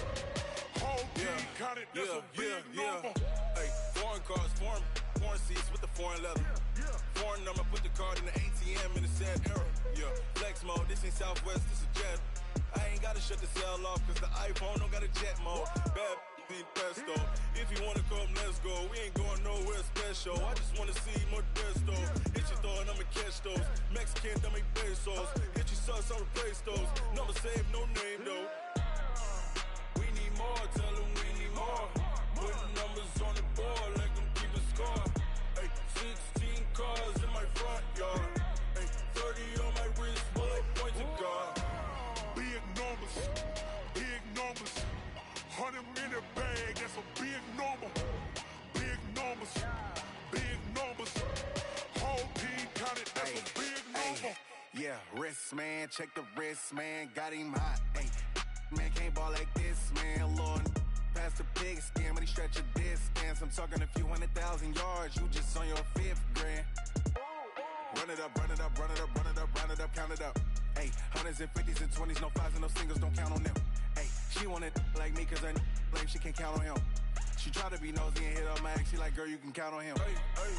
Speaker 5: Whole team counted, that's a big number.
Speaker 7: Hey, foreign cars, foreign seats with the foreign leather. Foreign number, put the card in the ATM in the sad era. Yeah, flex mode, this ain't Southwest, this is Jet. I ain't gotta shut the cell off, cause the iPhone don't got a jet mode. Bad need pesto. If you wanna come, let's go. We ain't going nowhere special. I just wanna see more desto. Hit your throw and I'ma catch those. Mexican, dumb make pesos. Hit your sus, I'll replace those. Number save, no name though. We need more, tell them we need more. Putting numbers on the board, like them keep a score. Hey, 16 cars in my front yard. Hey, 30 on my wrist, bullet point to God.
Speaker 5: Big numbers, big numbers. 100-minute bag, that's a big number. Big numbers, big numbers. Whole team counted, that's a big number.
Speaker 8: Yeah, wrist man, check the wrist man, got him hot. Ay, man can't ball like this, man. Lord, past the pig skin, when he stretch a distance. I'm talking a few 100,000 yards, you just on your 5th grand. Run it up, run it up, run it up, run it up, run it up, count it up. Ay, 100s and 50s and 20s, no 5s and no singles, don't count on them. Ay, she wanted like me cause her like she can't count on him. She tried to be nosy and hit her mag, she like, girl, you can count on him.
Speaker 7: Hey, hey,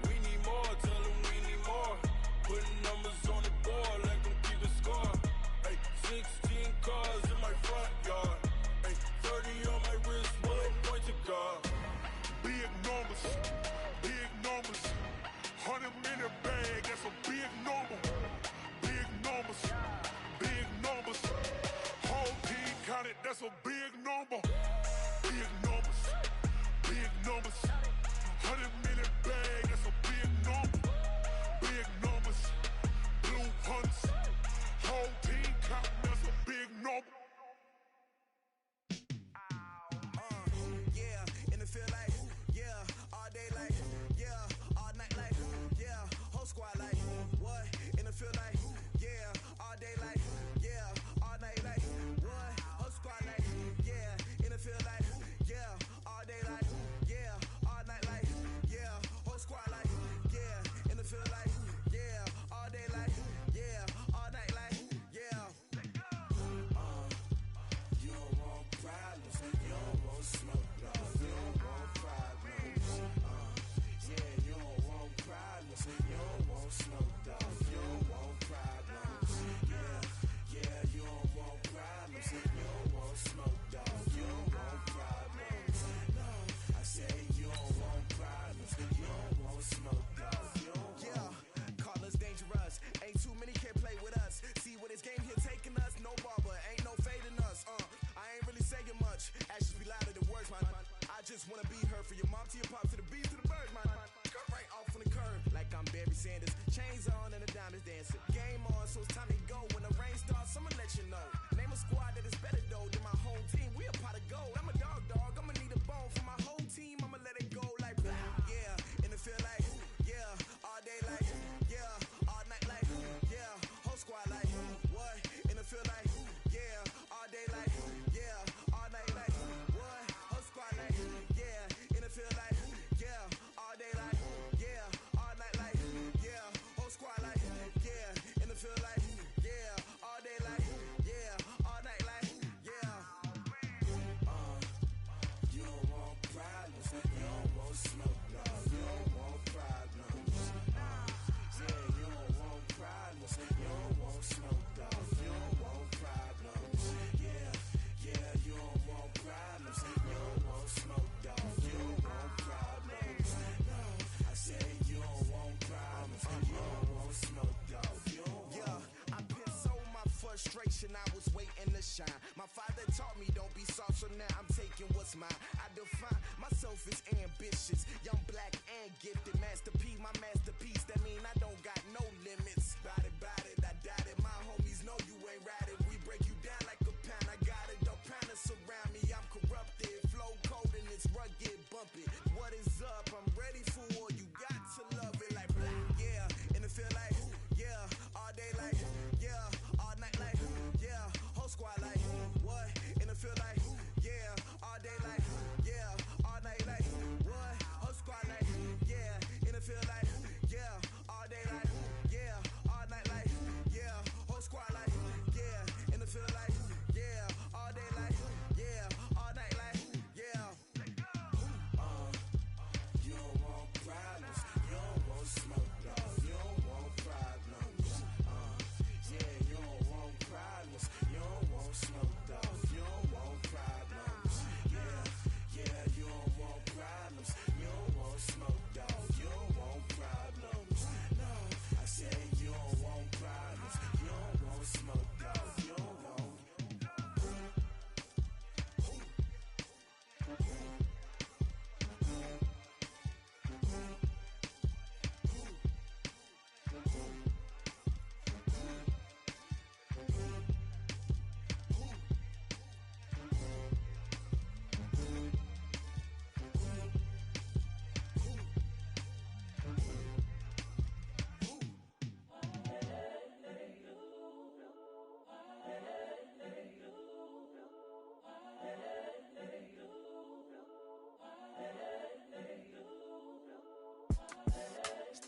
Speaker 7: we need more, tell them we need more. Putting numbers on the board, like them keep a score. Hey, 16 cars in my front yard. Hey, 30 on my wrist, bullet point to God.
Speaker 5: Big numbers, big numbers. 100-minute bag, that's a big number. Big numbers, big numbers. Whole team counted, that's a big number. Big numbers, big numbers. 100-minute bag, that's a big number. Big numbers, blue hunts. Whole team counting, that's a big number.
Speaker 6: Yeah, in the field like, yeah, all day like, yeah, all night like, yeah, whole squad like, what? In the field like, yeah, all day like, yeah, all night like, what? Whole squad like, yeah, in the field like, yeah, all day like, yeah, all night like, yeah, whole squad like, yeah, in the field like, yeah, all day like, yeah, all night like, yeah. You don't want problems, you don't want smoke, dog. You don't want problems. Yeah, you don't want problems, you don't want smoke, dog. You don't want problems. Yeah, you don't want problems, you don't want smoke, dog. You don't want problems. No, I say you don't want problems, you don't want smoke, dog. You don't want. Call us dangerous. Ain't too many can play with us. See what this game here taking us. No barber, ain't no fading us. I ain't really saying much. Actions be louder than words, man. I just wanna be heard. For your mom to your pop to the beat to the birds, man. Cut right off on the curb like I'm Barry Sanders. Chains on and the diamonds dancing. Game on, so it's time to go. When the rain starts, I'ma let you know. Name a squad that is better though than my home team. We a pot of gold. I'm a dog. I'ma need a bone for my whole team. I'ma let it go like blah. Yeah, in the field like, yeah, all day like, yeah, all night like, yeah, whole squad like, what? In the field like, yeah, all day like, yeah, all night like, what? Whole squad like, yeah, in the field like, yeah, all day like, yeah, all night like, yeah, whole squad like, yeah, in the field like, yeah,
Speaker 8: shine. My father taught me don't be soft, so now I'm taking what's mine. I define myself as ambitious, young, black, and gifted. Master P, my masterpiece, that mean I don't got no limits. Bout it, I doubt it. My homies know you ain't ride it. We break you down like a pound. I got it, don't pound us around me. I'm corrupted, flow cold and it's rugged, bumpy. What is up? I'm ready for war. You got to love it like yeah, and it feel like yeah, all day like yeah, all night like yeah, whole squad like what? And it feel like yeah, all day like yeah, all night like what? Whole squad like yeah, and it feel like yeah, all day like yeah, all night like yeah, whole squad like yeah, and it feel like yeah, all day like yeah, all night like yeah. You don't want problems, you don't want smoke, dog. You don't want problems. Yeah, you don't want problems, you don't want smoke, dog. You don't want problems. Yeah, you don't want problems, you don't want smoke, dog. You don't want problems. No, I said you don't want problems, you don't want smoke, dog. You don't want.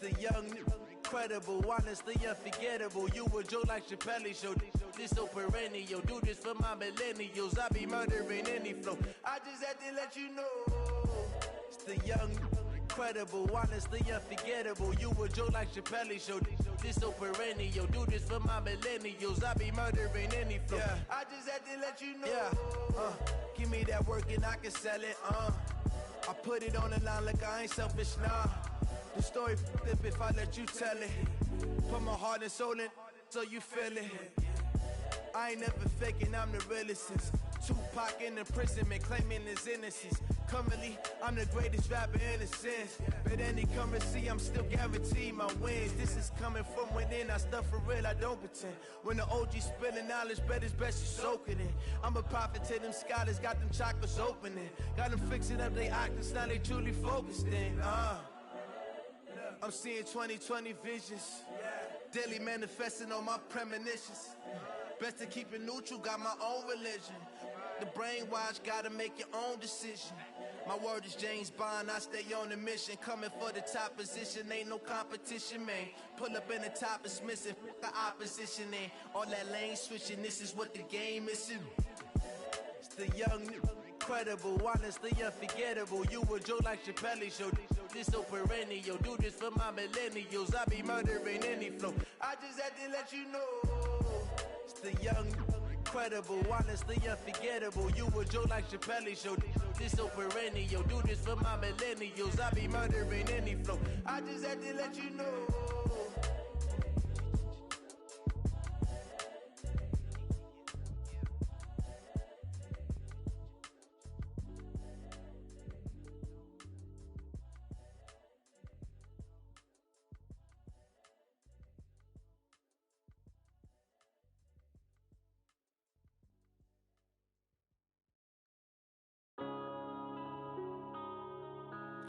Speaker 9: The young, incredible, honestly unforgettable. You a Joe like Chappelle show. This so perennial. Do this for my millennials. I be murdering any flow. I just had to let you know. It's the young, incredible, honestly unforgettable. You a Joe like Chappelle show. This so perennial. Do this for my millennials. I be murdering any flow. Yeah. I just had to let you know. Yeah. Give me that work and I can sell it. I put it on the line like I ain't selfish, nah. The story flip if I let you tell it. Put my heart and soul in so you feel it. I ain't never faking, I'm the realest since Tupac in imprisonment, claiming his innocence. Currently, I'm the greatest rapper in a sense. But any currency, I'm still guaranteed my wins. This is coming from within, I stuff for real, I don't pretend. When the OG spilling knowledge, bet it's best you soak it in. I'm a prophet to them scholars, got them chakras opening. Got them fixing up they octaves, now they truly focused in. I'm seeing 2020 visions, daily manifesting on my premonitions. Best to keep it neutral, got my own religion. The brainwash, gotta make your own decision. My word is James Bond, I stay on the mission. Coming for the top position, ain't no competition, man. Pull up in the top, it's missing, the opposition ain't. All that lane switching, this is what the game is. It's the young, incredible, honestly unforgettable. You a Joe like Chappelle show. This so perennial. Do this for my millennials. I be murdering any flow. I just had to let you know. It's the young, incredible, honestly unforgettable. You a Joe like Chappelle show. This so perennial. Do this for my millennials. I be murdering any flow. I just had to let you know.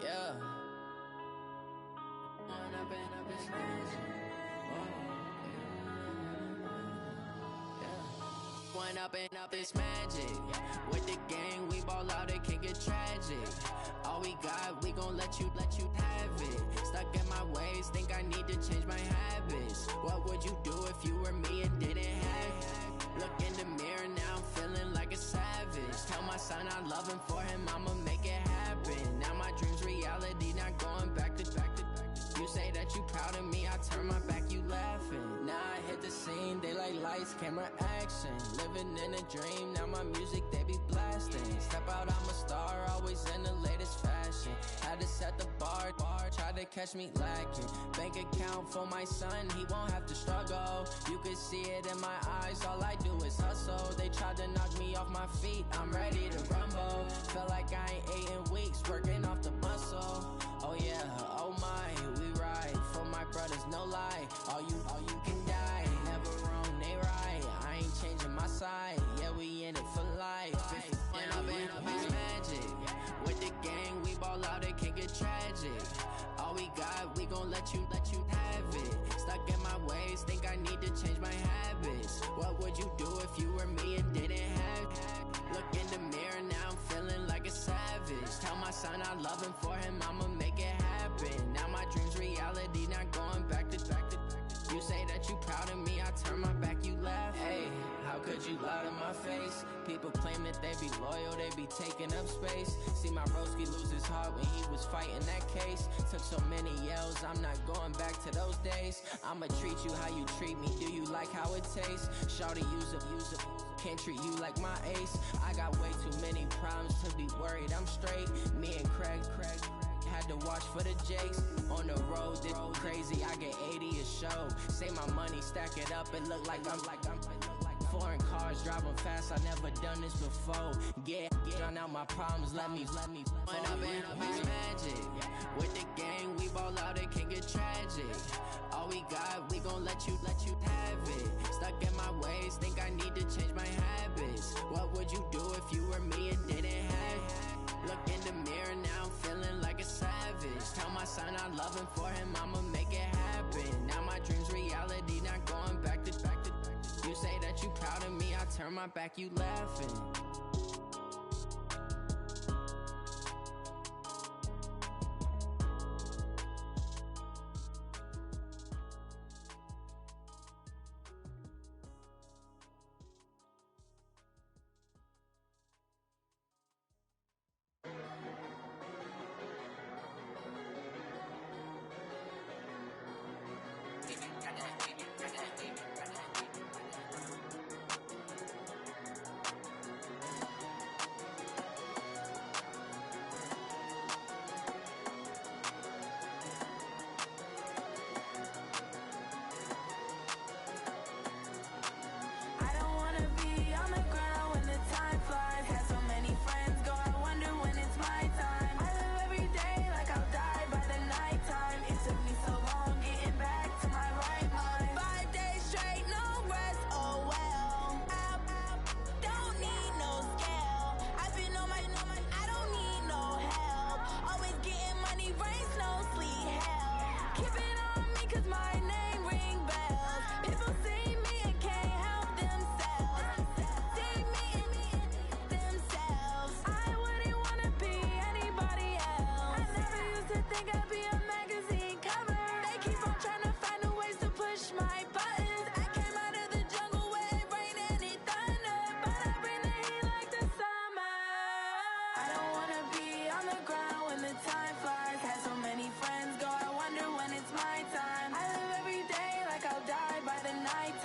Speaker 6: Yeah. One up and up is magic. With the gang, we ball out, it can get tragic. All we got, we gon' let you have it. Stuck in my ways, think I need to change my habits. What would you do if you were me and didn't have it? Look in the mirror, now I'm feeling like a savage. Tell my son I love him, for him I'ma make it happen. Now my dream's reality, not going back to back. You say that you proud of me, I turn my back, you laughing. Now I hit the scene, they like lights, camera, action. Living in a dream, now my music, they be black.
Speaker 10: lasting. Step out, I'm a star, always in the latest fashion. Had to set the bar, try to catch me lacking. Bank account for my son, he won't have to struggle. You can see it in my eyes, all I do is hustle. They tried to knock me off my feet, I'm ready to rumble. Feel like I ain't ate in weeks, working off the muscle. Oh yeah, oh my, we ride for my brothers, no lie. All you can die, never wrong, they right. I ain't changing my side, yeah, we in it for life. When I've been magic, with the gang, we ball out, it can get tragic. All we got, we gon' let you have it. Stuck in my ways, think I need to change my habits. What would you do if you were me and didn't have it? Look in the mirror, now I'm feeling like a savage. Tell my son I love him, for him I'ma make it happen. Now my dream's reality, not going back to. You say that you proud of me, I turn my back, you laugh. Hey, how could you lie to my face? People claim that they be loyal, they be taking up space. See my broski lose his heart when he was fighting that case. Took so many yells, I'm not going back to those days. I'ma treat you how you treat me, do you like how it tastes? Shawty, use up, can't treat you like my ace. I got way too many problems to be worried, I'm straight. Me and Craig had to watch for the Jakes. On the road, this crazy, I get 80 a show. Say my money, stack it up, it look like I'm foreign cars, driving fast, I never done this before. Get drown out my problems, let me When I've been magic, with the gang, we ball out, it can get tragic. All we got, we gon' let you have it. Stuck in my ways, think I need to change my habits. What would you do if you were me and didn't have it? Look in the mirror, now I'm feeling like a savage. Tell my son I love him, for him I'ma make it happen. Now my dream's reality, not going back to. You say that you proud of me, I turn my back, you laughing.
Speaker 11: Night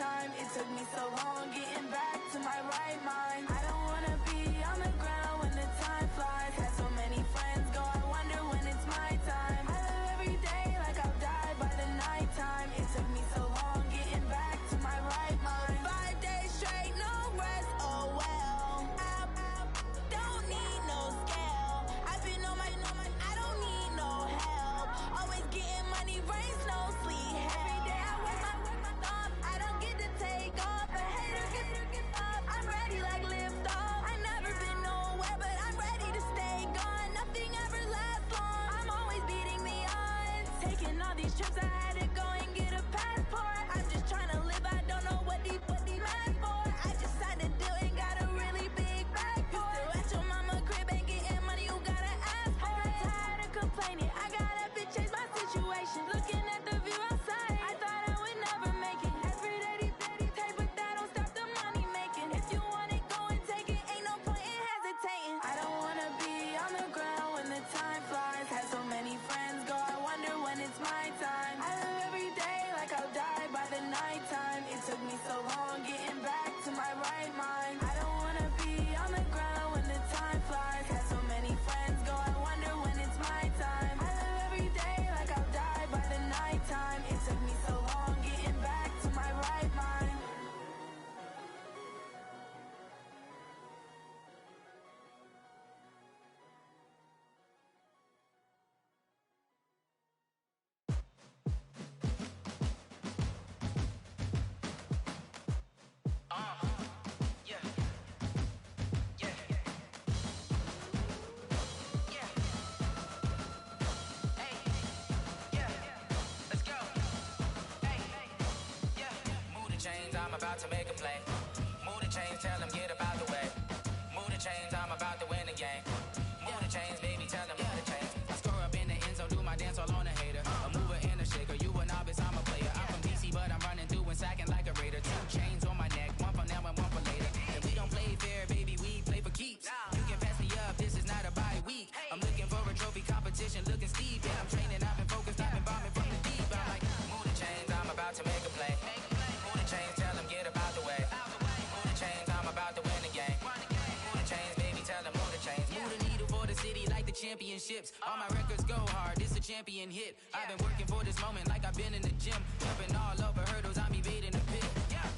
Speaker 6: about to make a play. Move the chains, tell them get up out the way. Move the chains, I'm about to win the game. Move the chains, baby, tell them move the chains. I score up in the end zone, do my dance all on a hater. A mover and a shaker, you a novice, I'm a player. I'm from DC, but I'm running through and sacking like a raider. 2 chains on my neck, one for now and one for later. And we don't play fair, baby, we play for keeps. You can pass me up, this is not a bye week. I'm looking for a trophy competition, looking steep. And I'm training, I've been focused, I've been bombing from the deep. I'm like, move the chains, I'm about to make a play. Move the chains, tell them get up out the way. Move the chains, I'm about to win the game. Move the chains, baby, tell them move the chains. Move the needle for the city like the championships. All my records go hard, this a champion hit. I've been working for this moment like I've been in the gym. Jumping all over hurdles, I'm evading the pit.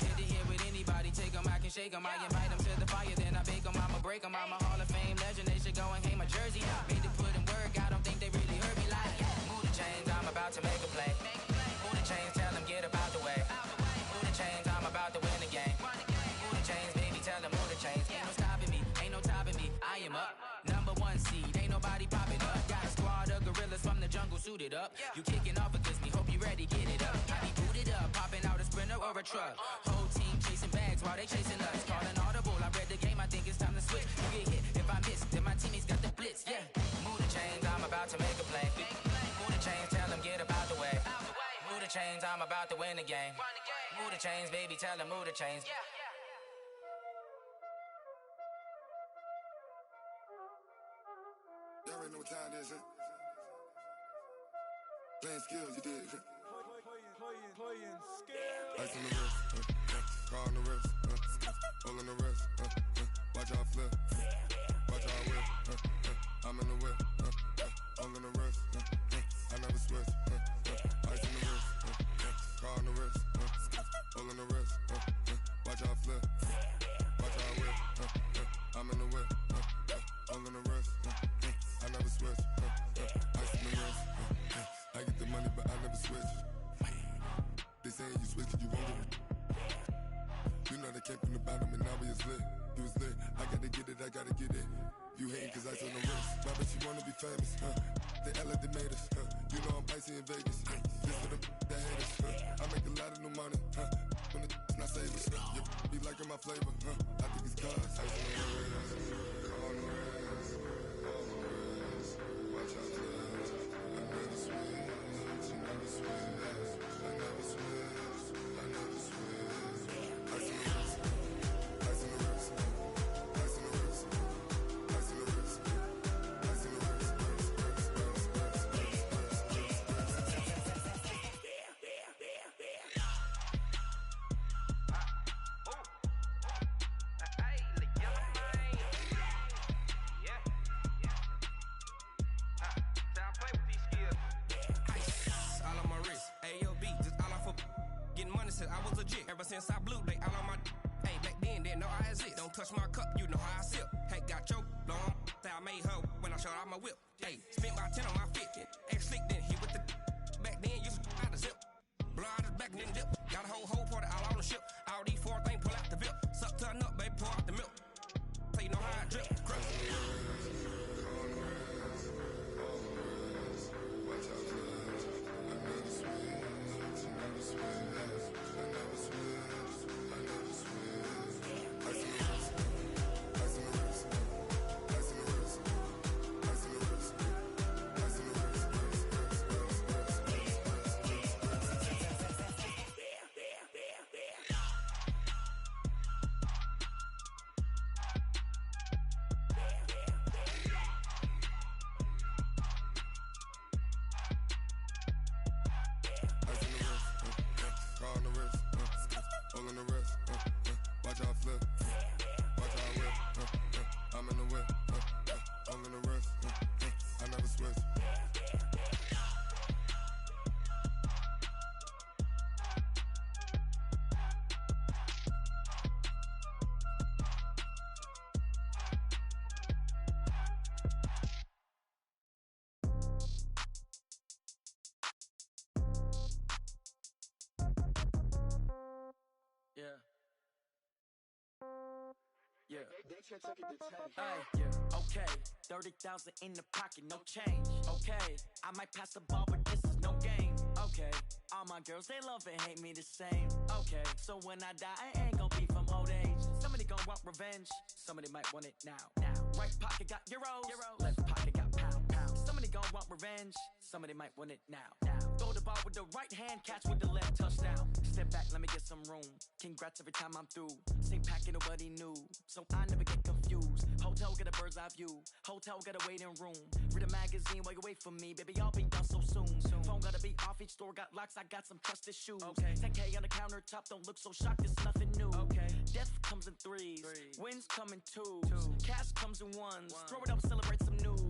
Speaker 6: Hit to hit with anybody, take them, I can shake them. I invite them to the fire, then I bake them, I'ma break them. I'm a Hall of Fame legend, they should go and hang my jersey. Made to put in work, I don't think they really heard me like. Move the chains, I'm about to make a play. Move the chains, tell them get up out the way. Move the chains, I'm about to win the game. Move the chains, baby, tell them move the chains. Ain't no stopping me, ain't no topping me. I am up, #1 seed, ain't nobody popping up. Got a squad of gorillas from the jungle suited up. You kicking off against me, hope you ready, get it up. I be booted up, popping out a sprinter or a truck. Whole team chasing bags while they chasing us. Calling audible, I read the game, I think it's time to switch. You get hit if I miss, then my teammates got the blitz, yeah. Move the chains, I'm about to make a play. Move the chains, tell them get up out the way. Move the chains, I'm about to win the game. Move the chains, baby, tell them move the chains.
Speaker 5: Y'all already know what time it is, huh? Playing skills, you did. Playing skills. Ice on the wrist, car on the wrist, hole in the wrist, watch out flip, watch out whip, I'm in the whip, hole in the wrist, I never switch, ice on the wrist, car on the wrist, hole in the wrist, watch out flip, watch out whip, I'm in the whip, hole in the wrist, I never switch, ice on the wrist, I get the money but I never switch. They saying you switch 'cause you won't get it. You know they came from the bottom and now we is lit. You was lit, I gotta get it, I gotta get it. You hating 'cause ice on the wrist. My bitch, you wanna be famous, They act like they made us, You know I'm icy in Vegas, This for the that hate us, I make a lot of new money, When the not save us, You be liking my flavor, I think it's cause ice on the wrist, on the wrist, on the wrist. Watch out, cuz I never switch, I never switch.
Speaker 11: Since I blew, they all on my hey, back then didn't know I exist. Don't touch my cup, you know how I sip. Hey, got your long, say I made her when I showed out my whip. Hey, spent about 10 on my fit. Ex slick, then hit with the back then, used to out the zip. Blow out his back, then dip. Got a whole party all on the ship. All these 4 things, pull out the VIP. Suck, turn up, baby, pour out the milk. So you know how I drip. Crush.
Speaker 6: Yeah. Hey, yeah. Okay. 30,000 in the pocket, no change. Okay. I might pass the ball, but this is no game. Okay.
Speaker 12: Okay, all my girls, they love and hate me the same. Okay, so when I die, I ain't gon' be from old age. Somebody gon' want revenge, somebody might want it now. Right pocket got euros, left pocket got pound. Somebody gon' want revenge, somebody might want it now. Throw the ball with the right hand, catch with the left, touchdown. Step back, let me get some room. Congrats every time I'm through. Same packet, nobody knew, so I never get confused. Hotel get a bird's eye view, hotel got a waiting room. Read a magazine while you wait for me, baby, I'll be done so soon. Phone gotta be off, each store got locks, I got some trusted shoes. 10K on the countertop, don't look so shocked, it's nothing new. Death comes in threes, wins come in twos, cash comes in ones. Throw it up, celebrate some news.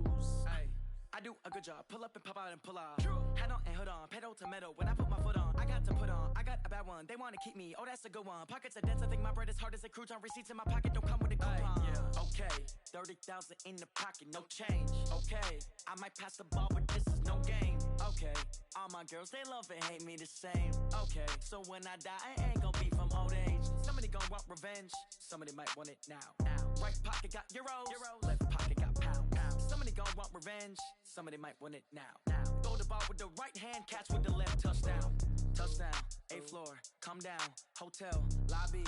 Speaker 12: I do a good job, pull up and pop out and pull out. Hat on and hood on, pedal to metal. When I put my foot on, I got to put on. I got a bad one, they wanna keep me, oh that's a good one. Pockets are dense, I think my bread is hard as a crouton. Receipts in my pocket don't come with a coupon. Okay, 30,000 in the pocket, no change. Okay, I might pass the ball, but this is no game. Okay, all my girls, they love and hate me the same. Okay, so when I die, I ain't gon' be from old age. Somebody gon' want revenge, somebody might want it now. Right pocket got euros, left pocket got pound. Somebody gon' want revenge, somebody might want it now. Throw the ball with the right hand, catch with the left, touchdown. Touchdown, 8th floor, come down, hotel, lobby.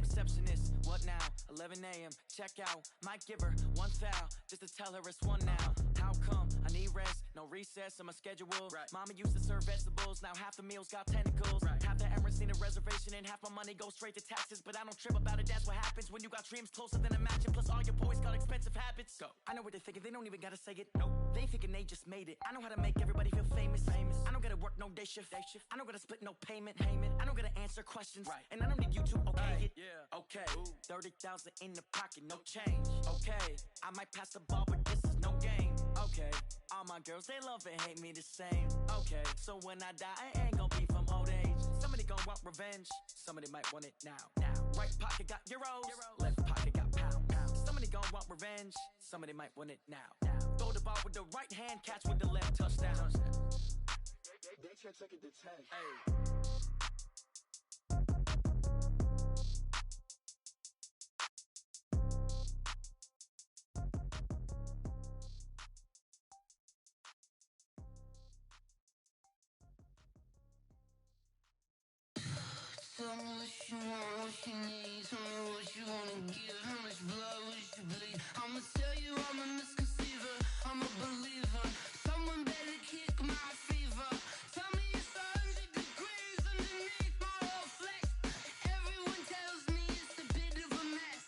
Speaker 12: Receptionist, what now? 11 a.m., check out. Might give her one foul, just to tell her it's one now. How come? I need rest, no recess in my schedule. Mama used to serve vegetables, now half the meals got tentacles. Half the errands need a reservation and half my money goes straight to taxes. But I don't trip about it, that's what happens when you got dreams closer than a mansion. Plus all your boys got expensive habits. Go. I know what they're thinking, they don't even gotta say it. Nope. They thinking they just made it. I know how to make everybody feel famous. I don't gotta work no day shift. I don't gotta split no payment. I don't gotta answer questions. And I don't need you to okay it. Okay, 30,000 in the pocket, no change. Okay, I might pass the ball, but this is no game. Okay, all my girls, they love and hate me the same. Okay, so when I die, I ain't gon' be from old age. Somebody gon' want revenge, somebody might want it now. Right pocket got euros, left pocket got pound. Somebody gon' want revenge, somebody might want it now. Throw the ball with the right hand, catch with the left, touchdown.
Speaker 13: They can't take it to 10.
Speaker 6: Tell me what you want, what you need. Tell me what you wanna give. How much blood would you bleed? I'ma tell you I'm a misconceiver. I'm a believer. Someone better kick my fever. Tell me it's 100 degrees underneath my whole flesh. Everyone tells me it's a bit of a mess.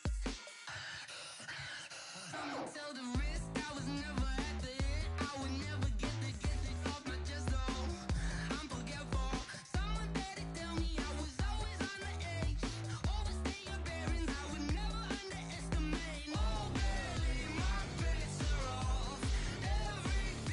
Speaker 6: I'ma tell the risk I was never at the end. I would never get this off my chest though. I'm forgetful. Someone better tell me I was always on the edge. Overstay your bearings, I would never underestimate. Oh baby, my bets are off. Everything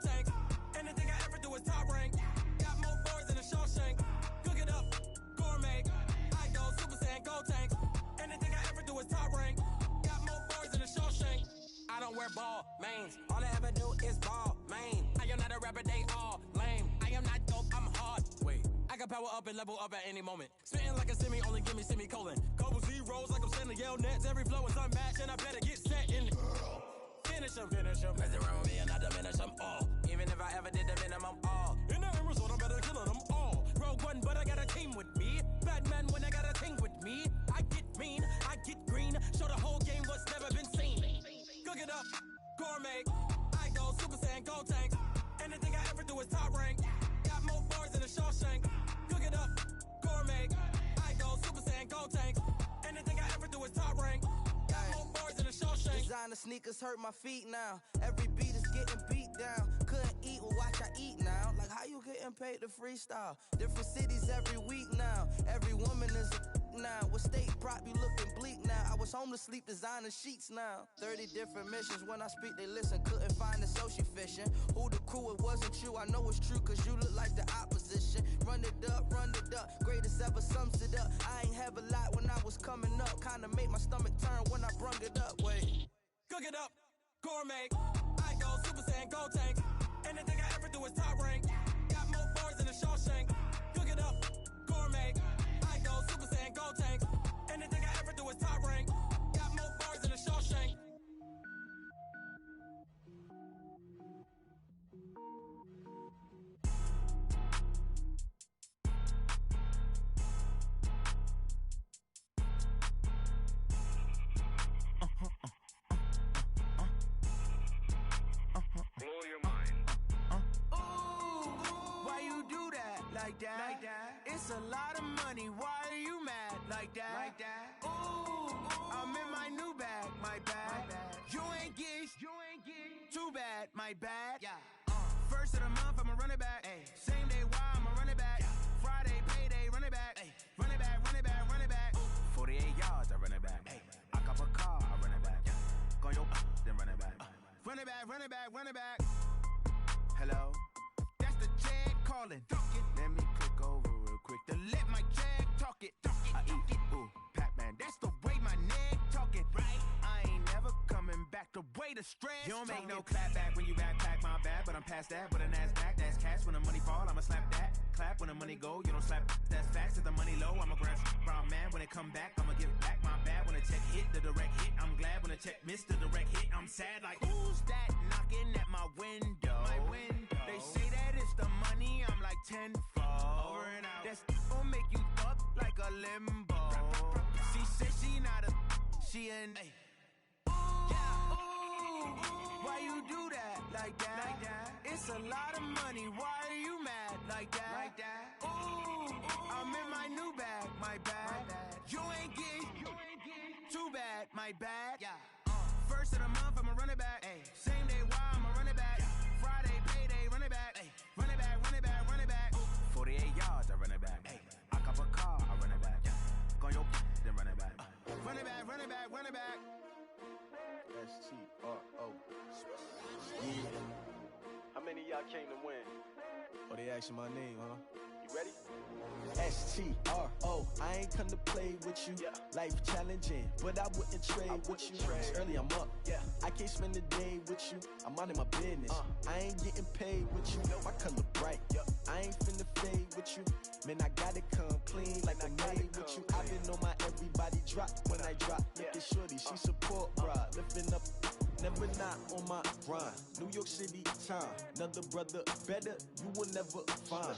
Speaker 11: gold tank. Anything I ever do is top rank. Got more boards than a Shawshank. Cook it up, gourmet. I go Super Saiyan gold tank. Anything I ever do is top rank. Got more boards than a Shawshank. I don't wear ball mains. All I ever do is ball main. I am not a rapper, they all lame. I am not dope, I'm hard. Wait, I can power up and level up at any moment. Spitting like a semi, only give me semicolon. Couple zeros like I'm sending yell nets. Every flow is unmatched and I better get set in. Finish them. Mess around with me and I diminish them all. Even if I ever did the minimum all. In the end result, I'm better killing them all. Rogue One, but I got a team with me. Batman when I got a team with me. I get mean, I get green. Show the whole game what's never been seen. Cook it up, gourmet. I go Super Saiyan gold tank. Anything I ever do is top rank. Got more bars than a Shawshank. Cook it up, gourmet. I go Super Saiyan gold tank. Anything I ever do is top rank. Got more bars than a Shawshank.
Speaker 9: Designer sneakers hurt my feet now. Every beat is getting beat down. Couldn't eat, well watch I eat now. Like how you getting paid to freestyle? Different cities every week now. Every woman is a now. What state prop you looking bleak now? I was home to sleep designer sheets now. 30 different missions. When I speak they listen. Couldn't find it so she fishing. Who the crew, it wasn't you. I know it's true cause you look like the opposition. Run it up. Greatest ever sums it up. I ain't have a lot when I was coming up. Kinda made my stomach turn when I brung it up. Wait.
Speaker 11: Cook it up, gourmet. I go Super Saiyan gold tank. Anything I ever do is top rank. Got more bars than a Shawshank. Cook it up, gourmet. I go Super Saiyan gold tank. Anything I ever do is top rank. Got more bars than a Shawshank.
Speaker 5: Blow your mind.
Speaker 9: Why you do that? Like that? It's a lot of money. Why are you mad? Like that? Ooh, I'm in my new bag. My bad. You ain't get too bad. My bad. Yeah. First of the month, I'ma run it back. Ay. Same day, why I'ma run it back. Friday, payday, run it back. Ay. Run it back. 48 yards, I run it back. Ay. I cop a car, I run it back. Go your then run it back. Run it back. Hello? That's the Jag calling. Let me click over real quick to let my Jag talk it. I eat, ooh, Pac-Man. That's the way my neck talking. Right? I ain't never coming back the way the stress. You don't make no clap back when you backpack, my bad. But I'm past that with a NASDAQ. That's cash when the money fall, I'ma slap that. Clap when the money go, you don't slap. That's fast if the money low, I'ma grab brown man. When it come back, I'ma give back my bad. When the check hit, the direct hit. I'm glad when the check missed the direct hit. I'm sad like, who's that knocking at my window? They say that it's the money, I'm like tenfold. Over and out. That's gon' make you up like a limbo. She said she not a, she an. Why you do that? Like that? It's a lot of money. Why are you mad? Like that? Ooh, I'm in my new bag. My bad. You ain't get too bad. My bad. Yeah. First of the month, I'ma run it back. Ay. Same day, why I'ma run it back. Friday, payday, run it back. Ay. Run it back. 48 yards, I run it back. Ay. I cop a car, I run it back. Go your then run it back. Run it back. S-T-R-O. Yeah.
Speaker 14: How many of y'all came to win?
Speaker 9: Oh, they asking my name, huh?
Speaker 14: You ready?
Speaker 9: S-T-R-O. I ain't come to play with you.
Speaker 14: Yeah.
Speaker 9: Life challenging, but I wouldn't trade with you. It's early, I'm up.
Speaker 14: Yeah.
Speaker 9: I can't spend the day with you. I'm minding my business. I ain't getting paid with you. My color bright. I ain't finna fade with you. Man, I gotta come clean like I'm made with you. I've been on my everybody drop when I drop. Look at shorty, she support ride. Lifting up, never not on my grind. New York City time. Another brother better, you will never find.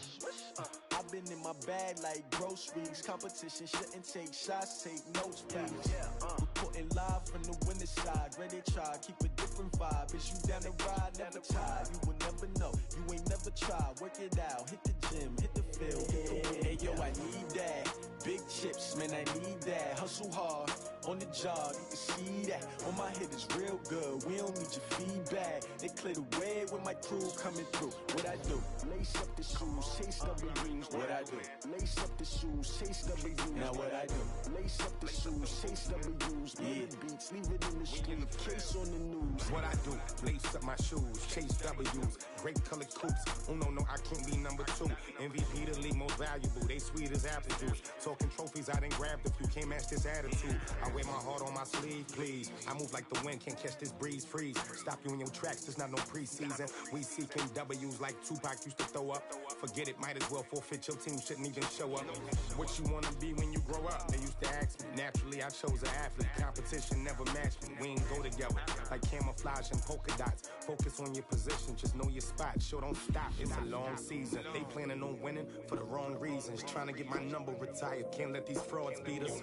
Speaker 9: I've been in my bag like groceries. Competition shouldn't take shots, take notes, please. Reporting live from the winning side. Ready to try, keep a different vibe. Is you down the ride, never tired. You will never know, you ain't never tried. Work it out, hit the gym, hit the field, hit the win. Hey yo, I need that. Big chips, man, I need that. Hustle hard, on the job, you can see that. On my head is real good, we don't need your feedback. They clear the way when my crew coming through. What I do, lace up the shoes,
Speaker 13: chase W's.
Speaker 6: What I do?
Speaker 13: Lace up the shoes, chase W's.
Speaker 6: Now what I do?
Speaker 13: Lace up the shoes, chase W's. Murder beats, leave it in the street, case on the news.
Speaker 15: What I do? Lace up my shoes, chase W's. Great colored coops. Oh no, I can't be number 2. MVP the league most valuable. They sweet as apple juice. Talking trophies, I didn't grab the few. Can't match this attitude. I wear my heart on my sleeve, please. I move like the wind, can't catch this breeze, freeze. Stop you in your tracks, there's not no preseason. We seeking W's like Tupac used to throw up. Forget it, might as well forfeit. Your team shouldn't even show up. What you wanna be when you grow up? They used to ask me. Naturally, I chose an athlete. Competition never matched me. We ain't go together like camouflage and polka dots. Focus on your position, just know your spot. Sure, don't stop. It's a long season. They planning on winning for the wrong reasons. Trying to get my number retired. Can't let these frauds beat us.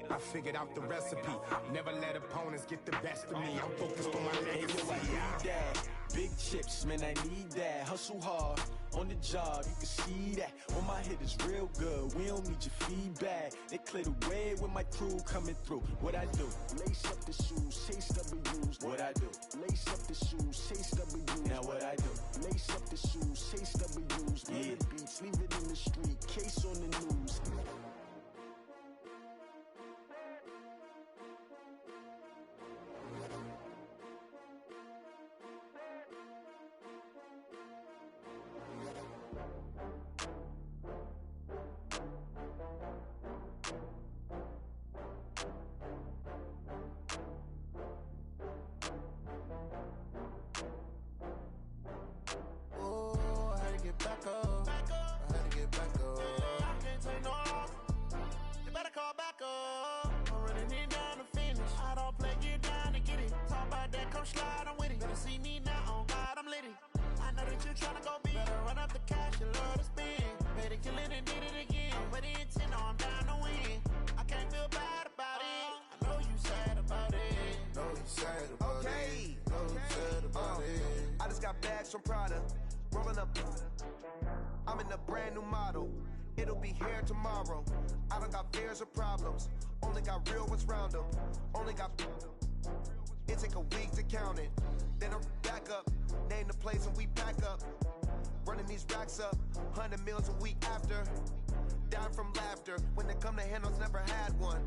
Speaker 15: I figured out the recipe. Never let opponents get the best of me. I'm focused on my legacy.
Speaker 6: I need that. Big chips, man, I need that. Hustle hard on the job, you can see that. When my hit is real good, we don't need your feedback. They clear the way with my crew coming through. What I do?
Speaker 13: Lace up the shoes, chase W's.
Speaker 6: What I do?
Speaker 13: Lace up the shoes, chase W's.
Speaker 6: Now what I do?
Speaker 13: Lace up the shoes, chase W's. Murder beats, leave it in the street, case on the news.
Speaker 9: Slide, I'm with it. Better see me now, on God, I'm litty. I know that you tryna go big. Better run up the cash, you love to spend. Better kill it and did it again. With the intent, no, I'm down to win. I can't feel bad about it. I know you sad about it.
Speaker 16: Know you sad about it. Know you sad about it.
Speaker 17: I just got bags from Prada. Rolling up. I'm in a brand new model. It'll be here tomorrow. I don't got fears or problems. Only got real ones round them. Only got. It take a week to count it. Then I back up, name the place and we pack up. Running these racks up, 100 meals a week after. Down from laughter, when they come to handles, never had one.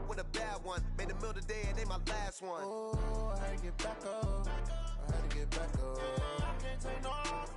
Speaker 17: With a bad one, made a meal today and they my last one.
Speaker 9: Oh, I had to get back up.
Speaker 16: I had to get back up.
Speaker 9: I can't take no off.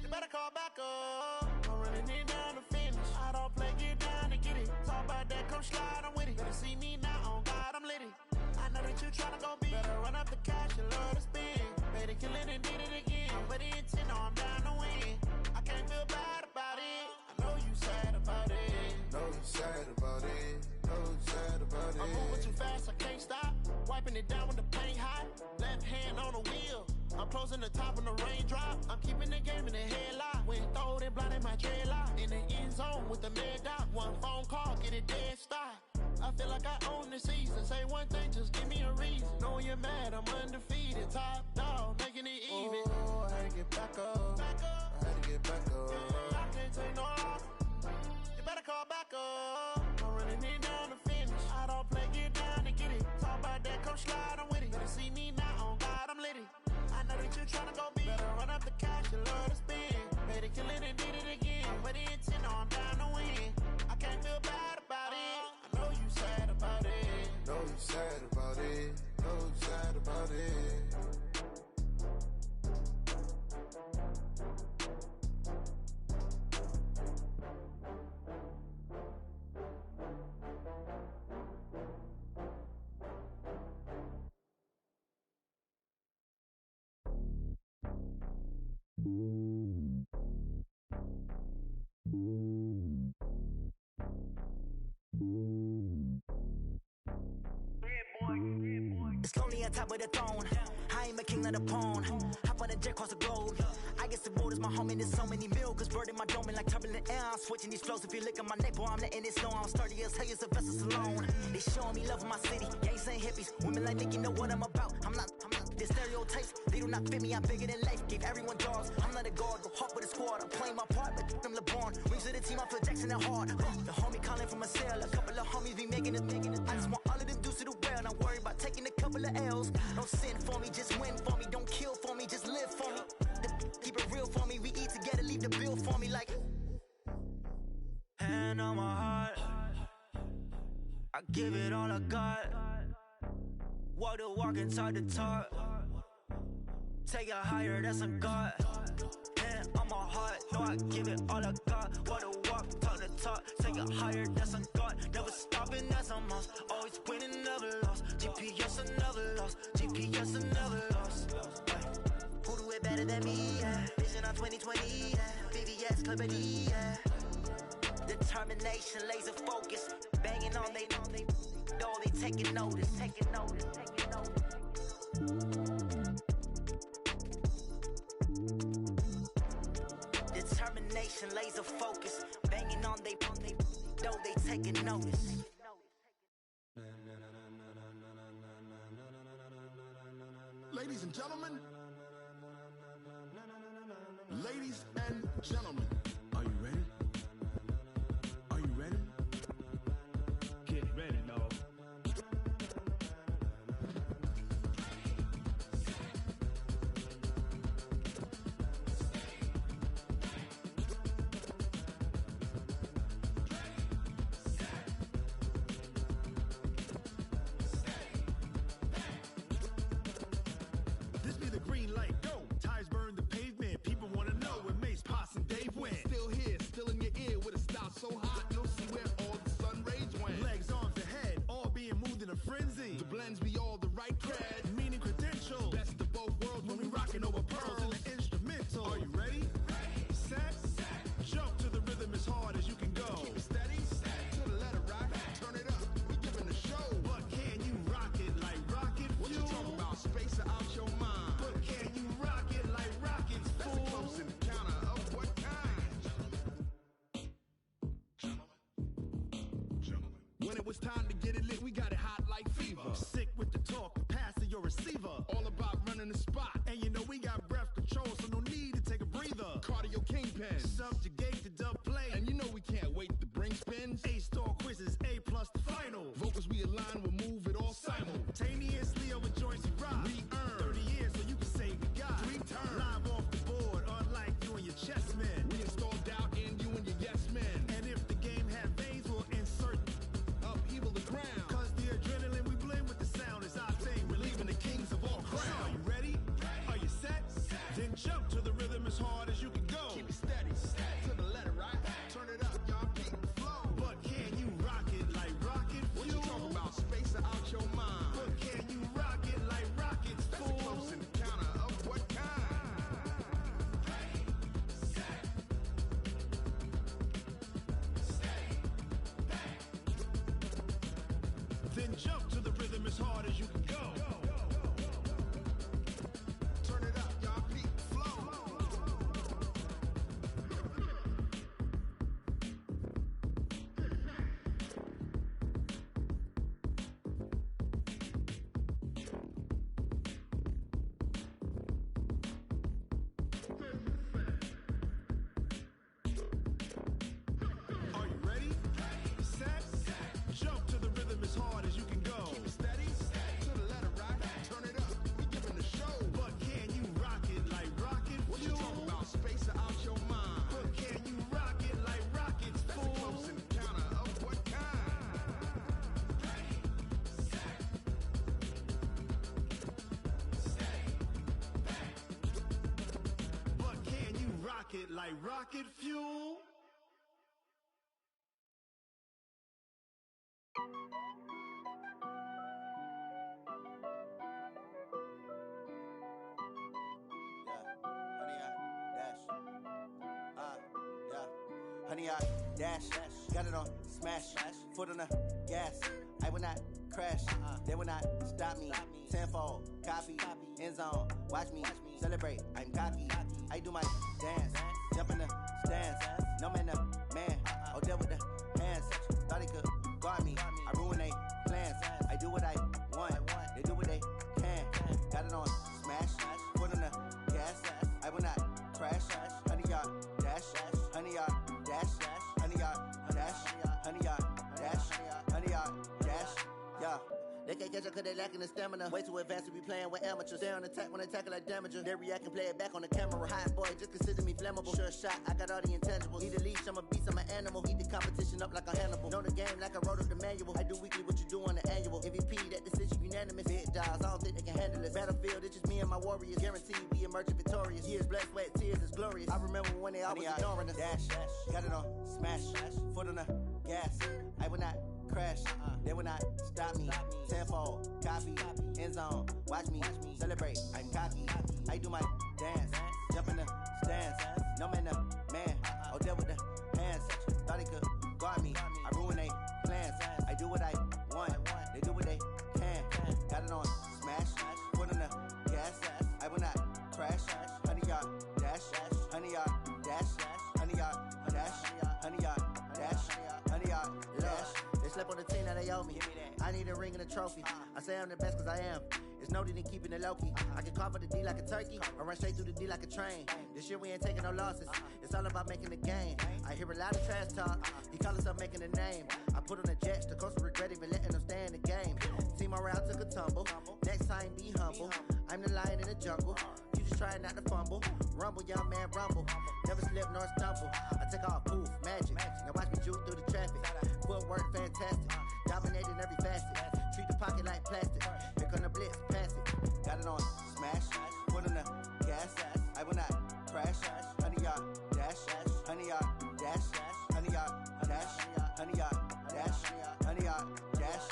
Speaker 9: You better call back up. I'm running it down to finish. I don't play, get down to get it. Talk about that, come slide, I'm with it. Better see me now, on God, I'm litty. I know that you tryna go big. Better run up the cash, you love to spend. Better kill it and did it again. With the intent, no, I'm down to win. I can't feel bad about it. I know you sad about it.
Speaker 16: Know you sad about it. Know you sad about it.
Speaker 9: I'm moving too fast, I can't stop. Wiping it down when the paint hot. Left hand on the wheel. I'm closing the top when the raindrop. I'm keeping the game in the headlock. When throwed and blinded my dreadlock. In the end zone with the mad dot. One phone call, get it dead stop. I feel like I own the season. Say one thing, just give me a reason. Knowing you're mad, I'm undefeated. Top dog, making it even.
Speaker 16: Oh, I had to get back up. I had to get back up.
Speaker 9: I can't take no off. You better call back up. I'm running it down to finish. I don't play, get down to get it. Talk about that, come slide, I'm with it. Better see me now, on God, I'm litty. I know that you tryna go big. Better run up the cash, you love to spend. Better kill it and did it again. With the intent, no, I'm down to win. I can't feel bad about it. I know you sad about it.
Speaker 16: Know you sad about it. Know you sad about it.
Speaker 18: It's lonely on top of the throne. I am a king of the pawn. Hop on a jet across the globe. I guess the road is my home and there's so many milkers. Bird in my dome and like turbulent air. I'm switching these flows. If you look at my neck, boy, I'm letting it snow. I'm sturdy as hell, as a vessel alone. They showing me love in my city. Gangs and hippies. Women like Nicky know what I'm about. I'm not the stereotypes. They do not fit me. I'm bigger than life. Gave everyone dogs. I'm not a guard. Go hard with a squad. I'm playing my part, but I'm LeBron. Rings to the team. I feel Jackson and hard. The homie calling from a cell. A couple of homies be making it. I just want all of them dudes to do well. Not worry about taking a couple of L's. Don't sin for me, just win for me. Don't kill for me, just live for me. Keep it real for me. We eat together, leave the bill for me like give it all I got. Walk the walk and talk the talk. Take it higher, that's a God. And on my heart, know I give it all I got. Walk the walk, talk the talk. Take it higher, that's a God. Never stopping, that's a must. Always winning, never lost. GPS, I never lost. GPS, I never lost. Who do it better than me? Yeah. Vision on 2020. Yeah. VVS, Clippity. Yeah. Determination, laser focus. Banging on they know they taking notice. Taking notice. Taking notice. Determination, laser focus. Banging on they know they taking notice.
Speaker 13: Ladies and gentlemen, ladies and gentlemen, are you ready? Are you ready? Get ready, no. This be the green light, go. Tires burn the pavement. People wanna know where Mace, Potts, and Dave went. Still here, still in your ear with a style so hot, you'll see where all the sun rays went. Legs, arms, ahead, all being moved in a frenzy. The blends be all the right cred, meaning credentials. Best of both worlds when we rocking over pearls in the instrumental. Are you ready? Set, jump to the rhythm as hard as you can go. Keep it steady, to the letter right. Turn it up, we giving the show. But can you rock it like rocket fuel? What you talking about? Space out your mind. But can you rock it like rockets, fool? That's a close encounter of what kind? When it was time to get it lit, we got it hot like fever. Sick with the talk, pass to your receiver. All about running the spot. And you know we got breath control, so no need to take a breather. Cardio kingpin, subjugate the dub play. And you know we can't wait to bring spins. A-star quizzes, A+ the final. Vocals we align, we'll move it all simultaneously over joints we rock. We earn 30 years so you can say we got 3 turns. Live off the board, unlike you and your chess men. We install doubt in you and your yes men. And if the game had veins, we'll insert upheaval the ground. Cause the adrenaline we blend with the sound is our thing. We're leaving the kings of all crowns. Are you ready? Are you set? Then jump to the rhythm as hard as you can go. Keep it steady, to the letter right. Turn it up, y'all beat the flow. But can you rock it like rocket fuel? What you talking about? Space out your mind. But can you rock it like rockets, fool? That's a close encounter of what kind? Then jump to the rhythm as hard as you can go. Turn it up, y'all beat the flow. Are you ready? Set, jump to the rhythm as hard as you can go. Keep it steady, to the letter right. Turn it up, we giving the show. But can you rock it like rocket fuel? What you talking about? Space out your mind. But can you rock it like rockets, fool? That's a close encounter of what kind? But can you rock it like rocket fuel?
Speaker 1: Honey, I dash, got it on smash, foot on the gas. I will not crash, they will not stop me. Tenfold, copy, end zone, watch me celebrate. I'm cocky, I do my dance, jump in the stands. No man, the man, oh deal with the hands. Thought he could guard me, I ruin they plans. I do what I want, they do what they can. Got it on smash, foot on the gas. I will not crash, honey, y'all dash, honey, y'all dash, honey, y'all dash, honey, y'all dash, honey, y'all dash. Yeah, they can't catch up cause they lacking the stamina. Way too advanced to be playing with amateurs. They on attack when they tackle like damager. They react and play it back on the camera. Hot boy, just consider me flammable. Sure shot, I got all the intangibles. Need a leash, I'm a beast, I'm an animal. Eat the competition up like a Hannibal. Know the game like I wrote up the manual. I do weekly what you do on the annual. MVP, that decision unanimous. Big dogs, I don't think they can handle it. Battlefield, it's just me and my warriors. Guaranteed we emerging victorious. Years, blood, sweat, tears, is glorious. I remember when they always ignoring us. Dash, got it on, smash, foot on the gas. I will not crash, they will not stop me. Tenfold, copy, end zone, watch me celebrate. I'm cocky, I do my dance, jump in the stands. No man, man, oh there with the hands. Thought he could guard me, I ruin they plans. I do what I want, they do what they can. Got it on, smash, foot on the gas. I will not crash, 100 yard dash, 100 yard dash, 100 yard dash, 100 yard dash, 100 yard dash. They slept on the team that they owe me. I need a ring and a trophy. I say I'm the best cause I am. It's noted in keeping it low-key. I can carve up the D like a turkey or run straight through the D like a train. This year we ain't taking no losses. It's all about making the game. I hear a lot of trash talk. He call himself making a name. I put on the jets. The coach regret even letting them stay in the game. Team morale took a tumble. Next time be humble. I'm the lion in the jungle. You just trying not to fumble. Rumble, young man, rumble. Never slip nor stumble. I take off, poof, magic. Now watch me juke through the traffic. Footwork fantastic. Dominating every facet. Treat the pocket like plastic. Here come the blitz, pass it. Got it on, smash. Put on the gas. I will not crash. 100 yard dash. 100 yard dash. 100 yard dash. 100 yard dash. 100 yard dash.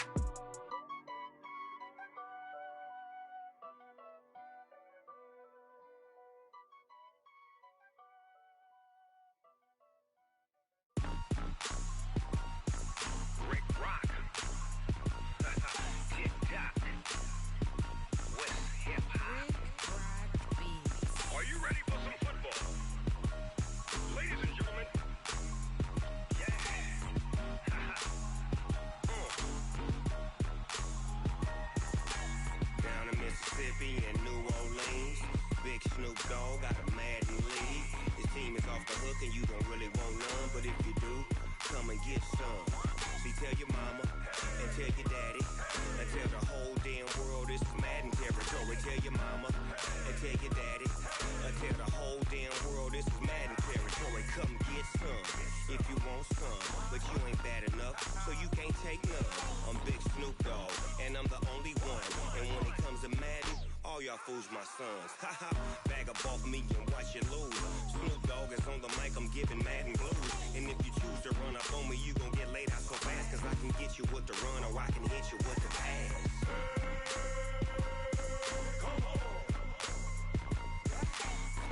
Speaker 19: And New Orleans, Big Snoop Dogg got a Madden league. His team is off the hook and you don't really want none, but if you do, come and get some. See, tell your mama and tell your daddy and tell the whole damn world this is Madden territory. Tell your mama and tell your daddy and tell the whole damn world this is Madden territory. Come get some if you want some, but you ain't bad enough, so you can't take none. I'm Big Snoop Dogg and I'm the only one, and when it comes to Madden, all y'all fools my sons. Haha, bag up off me and watch you lose. Snoop Dogg is on the mic, I'm giving Madden blues. And if you choose to run up on me, you gon' get laid out so fast, cause I can get you with the run or I can hit you with the pass.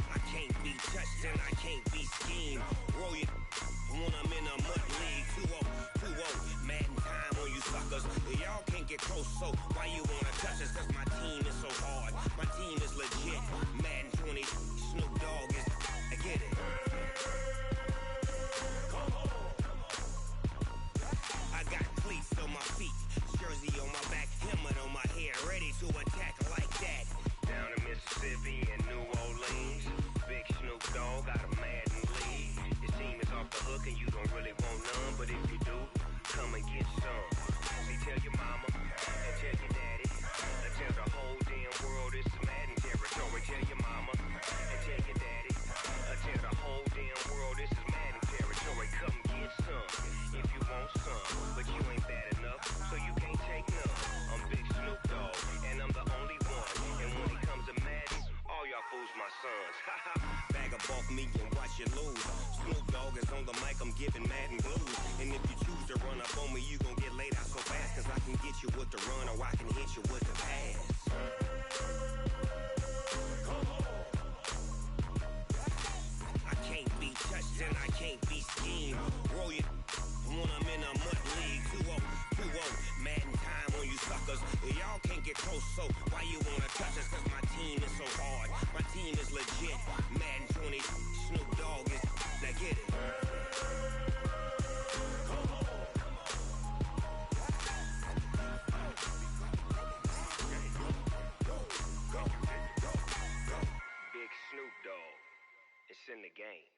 Speaker 19: I can't be touched and I can't be schemed. Roll you when I'm in a mud league. 2-0, 2-0, Madden time on you suckers. Y'all can't get close, so why you wanna touch us? Cause my team is so hard, my team is legit. Madden 20, Snoop Dogg is, I get it. I got cleats on my feet, jersey on my back, helmet on my head, ready to attack like that. Down in Mississippi and New Orleans, Big Snoop Dogg got a Madden league. His team is off the hook and you don't really want none, but if you do, come and get some. See, tell your mama and tell your daddy and tell the whole damn world this is Madden territory. Tell your mama and tell your daddy and tell the whole damn world this is Madden territory. Come get some if you want some, but you ain't bad enough, so you can't take none. I'm Big Snoop Dogg and I'm the only one, and when it comes to Madden, all y'all fools my sons. Haha, bag up off me and watch you lose. Snoop Dogg is on the mic, I'm giving Madden blues. And if you choose to run up on me, you gon' get laid out so fast, cause I can get you with the run or I can hit you with the pass. I can't be touched and I can't be schemed. Roll you when I'm in a mud league. 2-0, 2-0, Madden time on you suckers. Y'all can't get close, so why you wanna touch us? Cause my team is so hard, my team is legit. Madden 20, Snoop Dogg is, now get it. Big Snoop Dogg, it's in the game.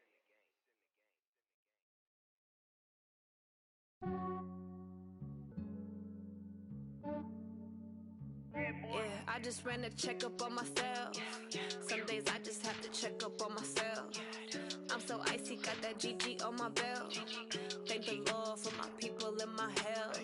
Speaker 20: I just ran a checkup on myself. Some days I just have to check up on myself. I'm so icy, got that GG on my belt. Thank the Lord for my people and my health.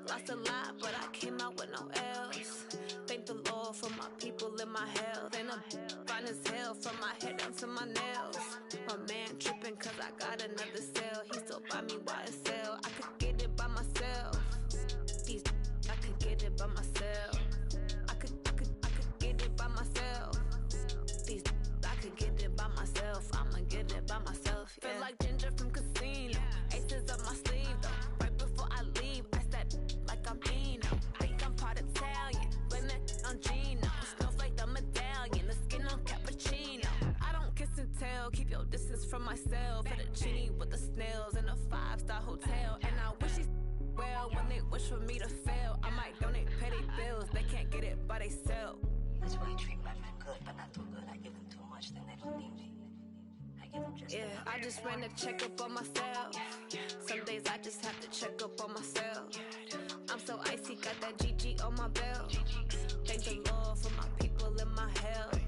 Speaker 20: Lost a lot, but I came out with no else. Thank the Lord for my people and my health. And I'm fine as hell from my head down to my nails. My man tripping cause I got another cell. He still buy me YSL. I could get it by myself. I could get it by myself. I could get it by myself. I could get it by myself. I'ma get it by myself. Yeah. Feel like Ginger from Casino. Aces up my sleeve though. Right before I leave, I step like I'm Dino. Think I'm part Italian. Blame that on Gino. Snowflake the medallion. The skin on cappuccino. I don't kiss and tell. Keep your distance from myself. Fettuccine with the snails in a 5-star hotel. And I wish he's well when they wish for me to fail. I might donate, pay their bills. They can't get it by they self.
Speaker 21: That's why you treat my men good, but not too good. I give them too much, then they don't need me. I give them just
Speaker 20: I just ran a checkup on myself. Some days I just have to check up on myself. I'm so icy, got that GG on my belt. Thank the Lord for my people and my health.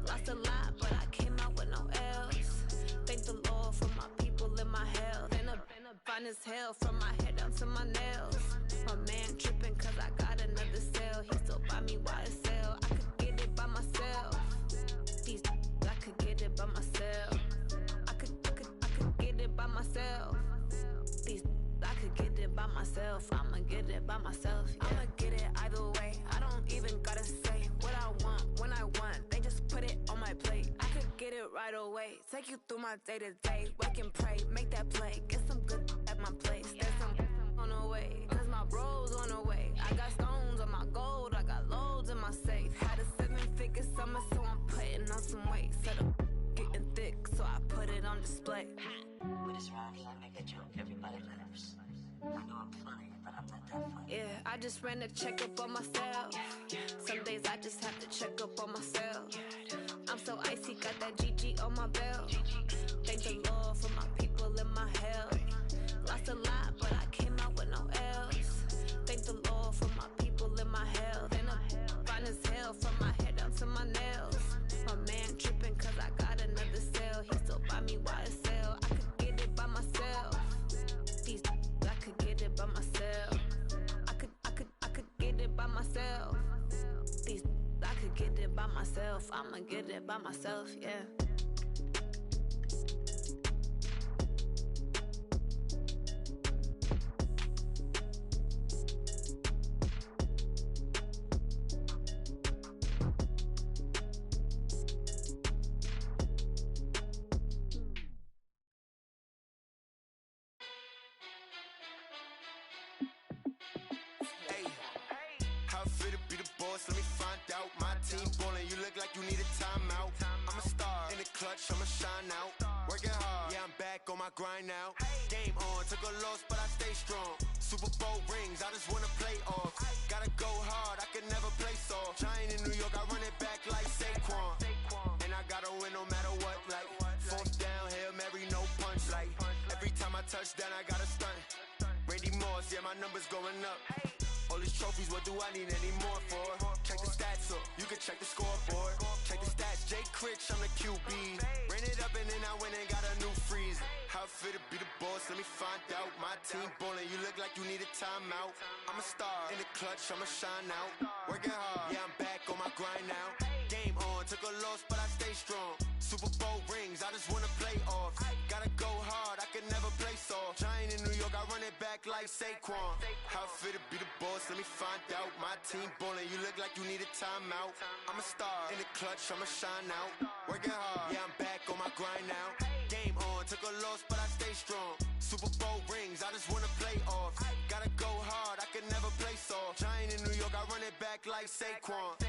Speaker 20: Lost a lot, but I came out with no else. Thank the Lord for my people and my health. And I'm fine as hell from my head down to my nails. My man tripping cause I got another cell. He still buy me YSL. I could get it by myself. I could get it by myself. I could get it by myself. I could get it by myself. I'ma get it by myself. Yeah. I'ma get it either way. I don't even gotta say what I want when I want. They just put it on my plate. I could get it right away. Take you through my day to day. Wake and pray, make that play. Get some good at my place. There's some on the way. Cause my bros on the way. I got stones on my gold. I got loads in my safe. Had a 7-figure summer, so I'm putting on some weight. Set up getting thick, so I put it on display.
Speaker 21: With this round here, I make a joke. Everybody laughs. I know I'm funny, but I'm not that funny.
Speaker 20: Yeah, I just ran a checkup on myself. Some days I just have to check up on myself. I'm so icy, got that GG on my belt. Thank the Lord for my people and my health. Lost a lot, but I came out with no else. Thank the Lord for my people and my health. And I'm fine as hell from my head down to my nails. My man tripping cause I got another cell. He still buy me YSL. I could get it by myself. I could get it by myself. I could get it by myself. I could get it by myself. I'ma get it by myself, yeah.
Speaker 8: Let me find out. My team ballin', you look like you need a timeout. I'm a star in the clutch, I'ma shine out. Working hard, yeah, I'm back on my grind now. Game on, took a loss, but I stay strong. Super Bowl rings, I just wanna play off. Gotta go hard, I can never play soft. Giant in New York, I run it back like Saquon. And I gotta win no matter what, like fourth down, Hail Mary, no punch. Like every time I touch down, I gotta stunt. Randy Moss, yeah, my numbers going up. All these trophies, what do I need any more for? Check the stats up, you can check the scoreboard. Check the stats, JBricks1's, I'm the QB. Ran it up and then I went and got a new freeze. How fit to be the boss, let me find out. My team ballin', you look like you need a timeout. I'm a star in the clutch, I'ma shine out. Working hard, yeah, I'm back on my grind now. Game on, took a loss, but I stay strong. Super Bowl rings, I just wanna play off. Gotta go hard, I can never play soft. Giant in New York, I run it back like Saquon. How fit to be the boss, let me find out. My team ballin', you look like you need a timeout. I'm a star in the clutch, I'ma shine out. Working hard, yeah, I'm back on my grind now. Game on, took a loss, but I stay strong. Super Bowl rings, I just wanna play off. Gotta go hard, I can never play soft. Giant in New York, I run it back like Saquon.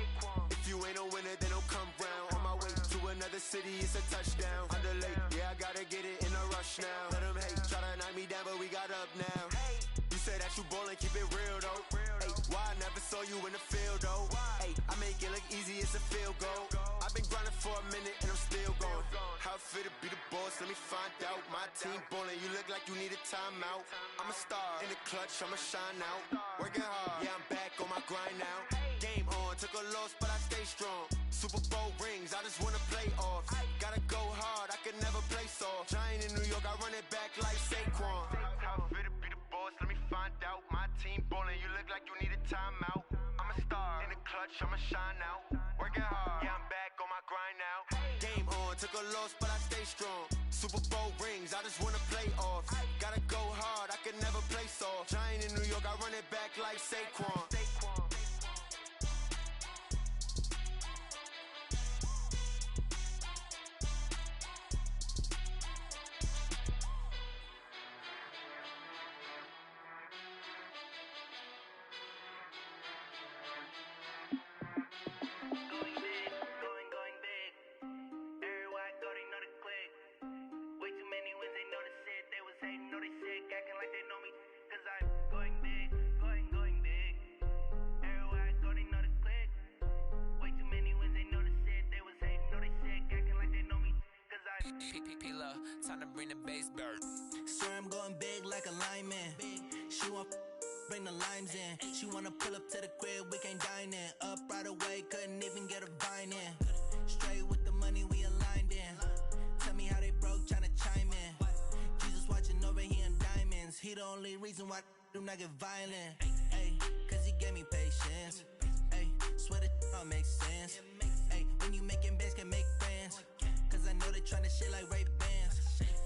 Speaker 8: If you ain't a winner, then don't come round. On my way to another city, it's a touchdown. Underlay, yeah, I gotta get it in a rush now. Let them hate, try to knock me down, but we got up now. You
Speaker 3: say that you ballin', keep it real though. Ay, why I never saw you in the field though? Ay, I make it look easy, it's a field goal. I've been grinding for a minute and I'm still going. How it feel to be the boss, let me find out. My team ballin', you look like you need a timeout. I'm a star, in the clutch, I'ma shine out. Working hard, yeah, I'm back on my grind now. Game on, took a loss, but I stay strong. Super Bowl rings, I just wanna play off. Gotta go hard, I can never play soft. Giant in New York, I run it back like Saquon. How it feel to be the boss, let me find out. My team ballin', you look like you need a timeout. I'm a star, in the clutch, I'ma shine out. Working hard, yeah, I'm back on my grind now. Game on, took a loss, but I stay strong. Super Bowl rings, I just wanna play off. Gotta go hard, I can never play soft. Giant in New York, I run it back like Saquon.
Speaker 6: Time to bring the bass bird. Swear I'm going big like a lineman. She want bring the limes in. She wanna pull up to the crib, we can't dine in. Up right away, couldn't even get a vine in. Straight with the money we aligned in. Tell me how they broke, tryna chime in. Jesus watching over here in diamonds. He the only reason why do not get violent. Ay, cause he gave me patience. Ay, swear that all makes sense. Ay, when you making bands can make friends. Cause I know they tryna shit like Ray Bans.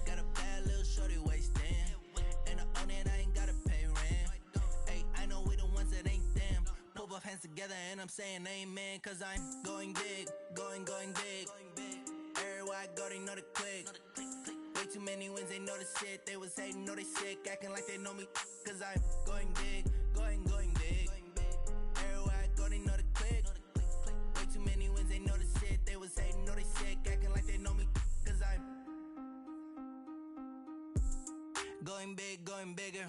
Speaker 6: Got a bad little shorty wasting. And I own it, I ain't gotta pay rent. Ay, I know we the ones that ain't them. Pull both hands together and I'm saying amen. Cause I'm going big, going big. Everywhere I go, they know the click. Way too many wins, they know the shit. They was hating, know they sick, acting like they know me. Cause I'm going big, going big. Everywhere I go, they know the click. Way too many wins, they know the shit. They was hating, know they sick, acting like they know me. Cause I'm going big, going bigger.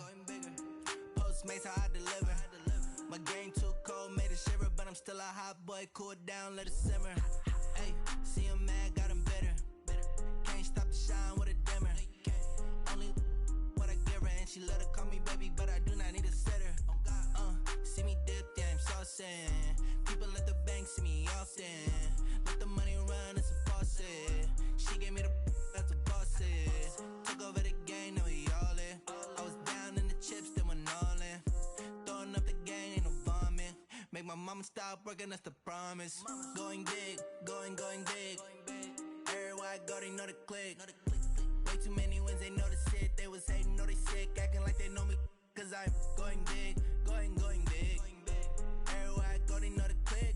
Speaker 6: Postmates how I deliver. My game too cold, made it shiver. But I'm still a hot boy, cool it down, let it simmer. Ay, see him mad, got him bitter. Can't stop the shine with a dimmer. Only what I give her, and she let her call me baby, but I do not need a sitter. See me dip, yeah, I'm saucing. People at the bank see me often. Let the money run, it's a faucet. She gave me the that's a boss it. Took over the game, now we all in. I was down in the chips, then went all in. Throwing up the game, ain't no vomit. Make my mama stop working, that's the promise. Going big, going big. Everywhere I go, they know the click. Way too many wins, they know the shit. They was hating, know they sick, acting like they know me. Cause I'm going big, going big. Everywhere I go, they know the click.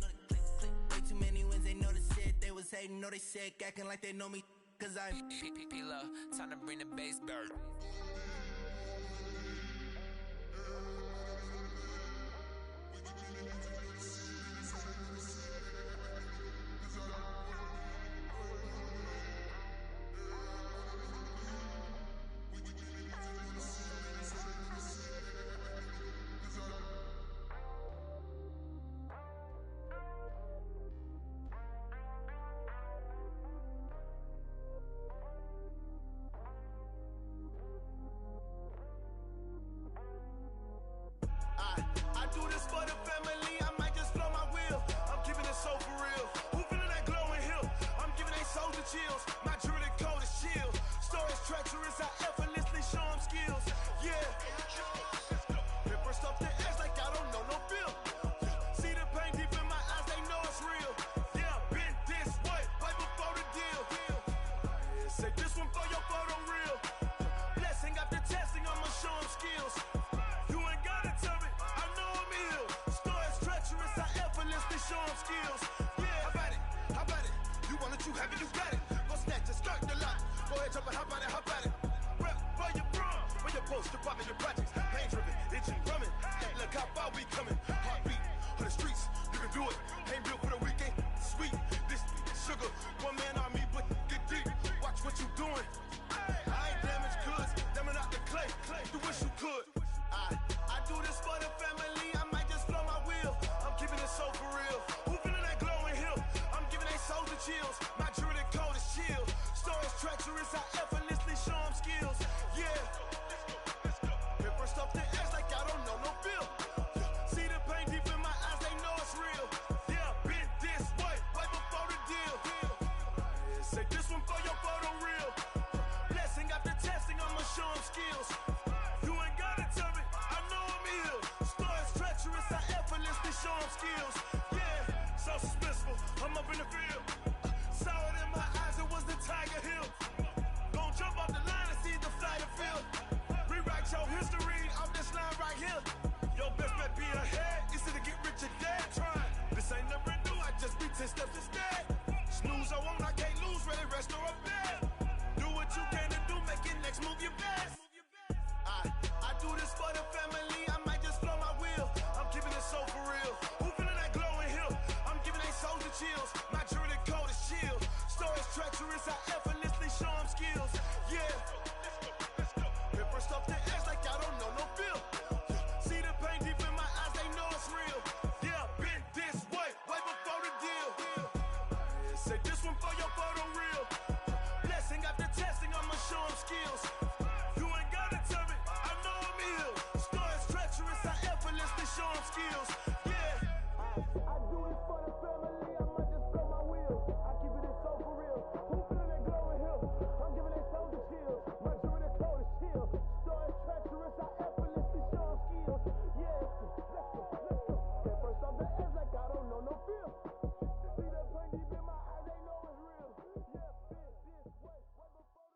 Speaker 6: Way too many wins, they know the shit. They was hating, know they sick, acting like they know me. Cause I'm P-P-P-Love, time to bring the bass bird.
Speaker 9: I do this for the family, I might just blow my wheel. I'm keeping it so for real. Who feeling that glowing hill? I'm giving they soldier chills. My jewelry cold is chill. Stories treacherous, I effortlessly show them skills. Yeah. Ripper stuff the edge like I don't know no feel. See the pain deep in my eyes, they know it's real. Yeah, been this way, right before the deal. Say this one for your photo reel. Blessing after testing, I'ma show them skills. You ain't gotta tell me, I know I'm ill. Stories treacherous, I effortlessly show them skills. Yeah, how about it? You want it, you have it, you got it. Go snatch it, skirt the lot. Go ahead, jump it, how about it? Rep where you from, where you post, you poppin' your projects. Pain driven, itching, drumming. Hey, look how far we coming. Heartbeat on the streets, you can do it. Ain't built for the weekend, sweet. This sugar, one man army, but get deep. Watch what you doing. I ain't damaged goods, damn it out the clay. Do wish you could. I
Speaker 7: 10 steps instead. Snooze or won't, I can't lose, really rest or up bed. Do what you can to do, make your next move your best. I do this for the family, I might just flow my wheel. I'm keeping it so for real. Who feeling that glowing hill? I'm giving they souls the chills. My jewelry cold is chill. Stories treacherous, I effortlessly show them skills. Yeah. Hit first off the edge like I don't know no feel. See the pain deep in my eyes, they know it's real. Yeah, been this way before the deal. Say this one for your photo real. Blessing after testing, I'ma show them skills. You ain't gotta tell me, I know I'm ill. Stories treacherous, I effortlessly show them skills. Yeah. I do this for the family, I might just blow my wheel. I keep it so for real. Who feeling that glowing hill? I'm giving they souls the chills. My jewelry cold is chill. Stories treacherous, I effortlessly show them skills. Yeah, let's go. Get first off the edge like I don't know no feel. See that pain deep in my eyes, they know it's real. Yeah, been this way before the deal.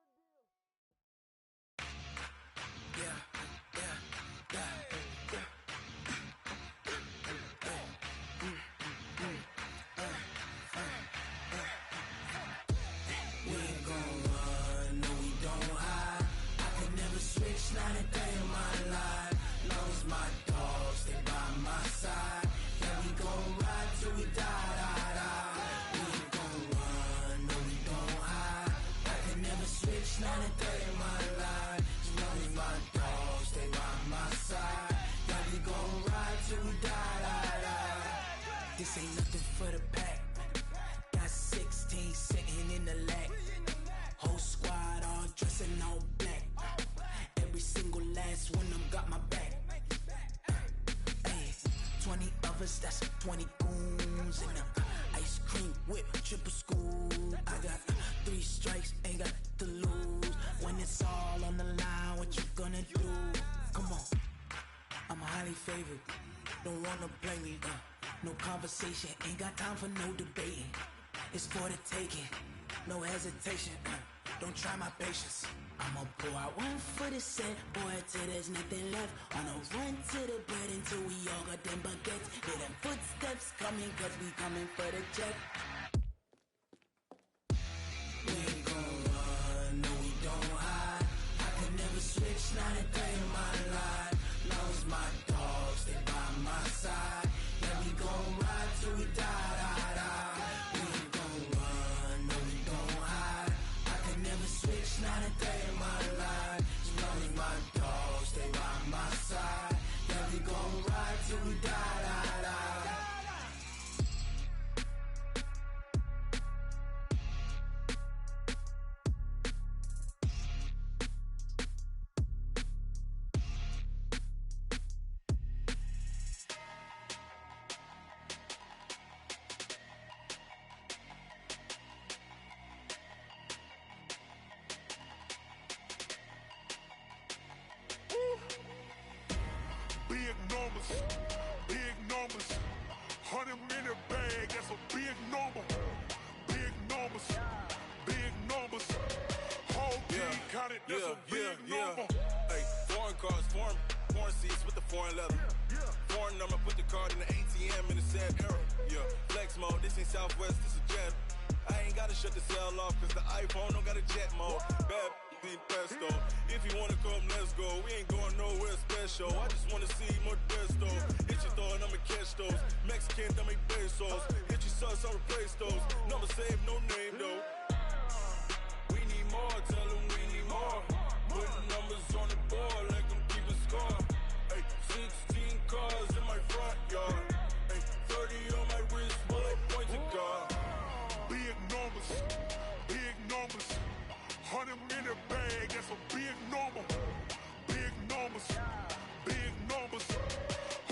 Speaker 6: We ain't gon' run, no we don't hide. I can never switch, not a day in my life. Long as my dogs, they by my side. Yeah, we gon' ride till we die. We ain't gon' run, no we don't hide. I can never switch, not a day in my life. As long as my dogs, they by my side. Yeah, we gon' ride till we die. This ain't nothing for the pack. Got 16 sitting in the lag. Whole squad all dressing all black. Every single last one of them got my back. Hey, 20 of us, that's 20 goons. And ice cream whip, triple scoop. I got 3 strikes, ain't got to lose. When it's all on the line, what you gonna do? Come on, I'm highly favored. Don't wanna blame me, no conversation, ain't got time for no debating. It's for the taking, no hesitation. Don't try my patience. I'ma pour out one for the set, boy, till there's nothing left. On a run to the bread until we all got them baguettes. Hear them footsteps coming, cause we coming for the check. We ain't gon' run, no we don't hide. I can never switch, not a day in my life. Long as my dogs, they by my side. Yeah, we gon' ride till we die. We ain't gon' run, no we don't hide. I can never switch, not a day in my life. As long as my dogs, they by my side. Yeah, we gon' ride till we die.
Speaker 5: Big numbers. 100-minute bag, that's a big number. Big numbers. Whole team counted, that's a big number.
Speaker 7: Hey, foreign cars, foreign seats with the foreign leather. Foreign number, put the card in the ATM in the sad era. Yeah, flex mode, this ain't Southwest, this is Jet. I ain't gotta shut the cell off, cause the iPhone don't got a jet mode. Bad need pesto. If you wanna come, let's go. We ain't going nowhere special. I just wanna see more desto. Hit your throw and I'ma catch those. Mexican, I make pesos. Hit your sauce, I replace those. Number saved, no name though. We need more, tell them we need more. Putting numbers on the board like I'm keeping score. Hey, 16 cars in my front yard. Hey, 30 on my wrist, while I point to God.
Speaker 5: Big numbers. 100-minute bag, that's a big number. Big numbers.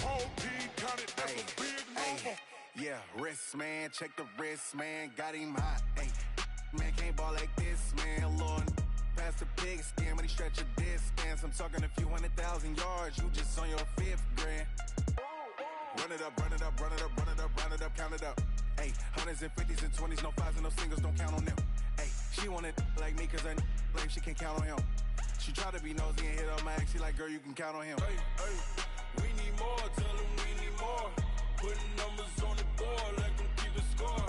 Speaker 5: Whole team counted, that's a big number.
Speaker 8: Yeah, wrist man, check the wrist man, got him hot. Ay, man can't ball like this, man. Lord, past the pig skin when he stretch a distance. I'm talking a few 100,000 yards, you just on your 5th grand. Run it up, count it up. Ay, 100s and 50s and 20s, no 5s and no singles, don't count on them. Ay, she want it like me, cause her lame, she can't count on him. She try to be nosy and hit on my ex, she like, girl, you can count on him.
Speaker 7: Hey, we need more, tell them we need more. Putting numbers on the board like I'm keeping score.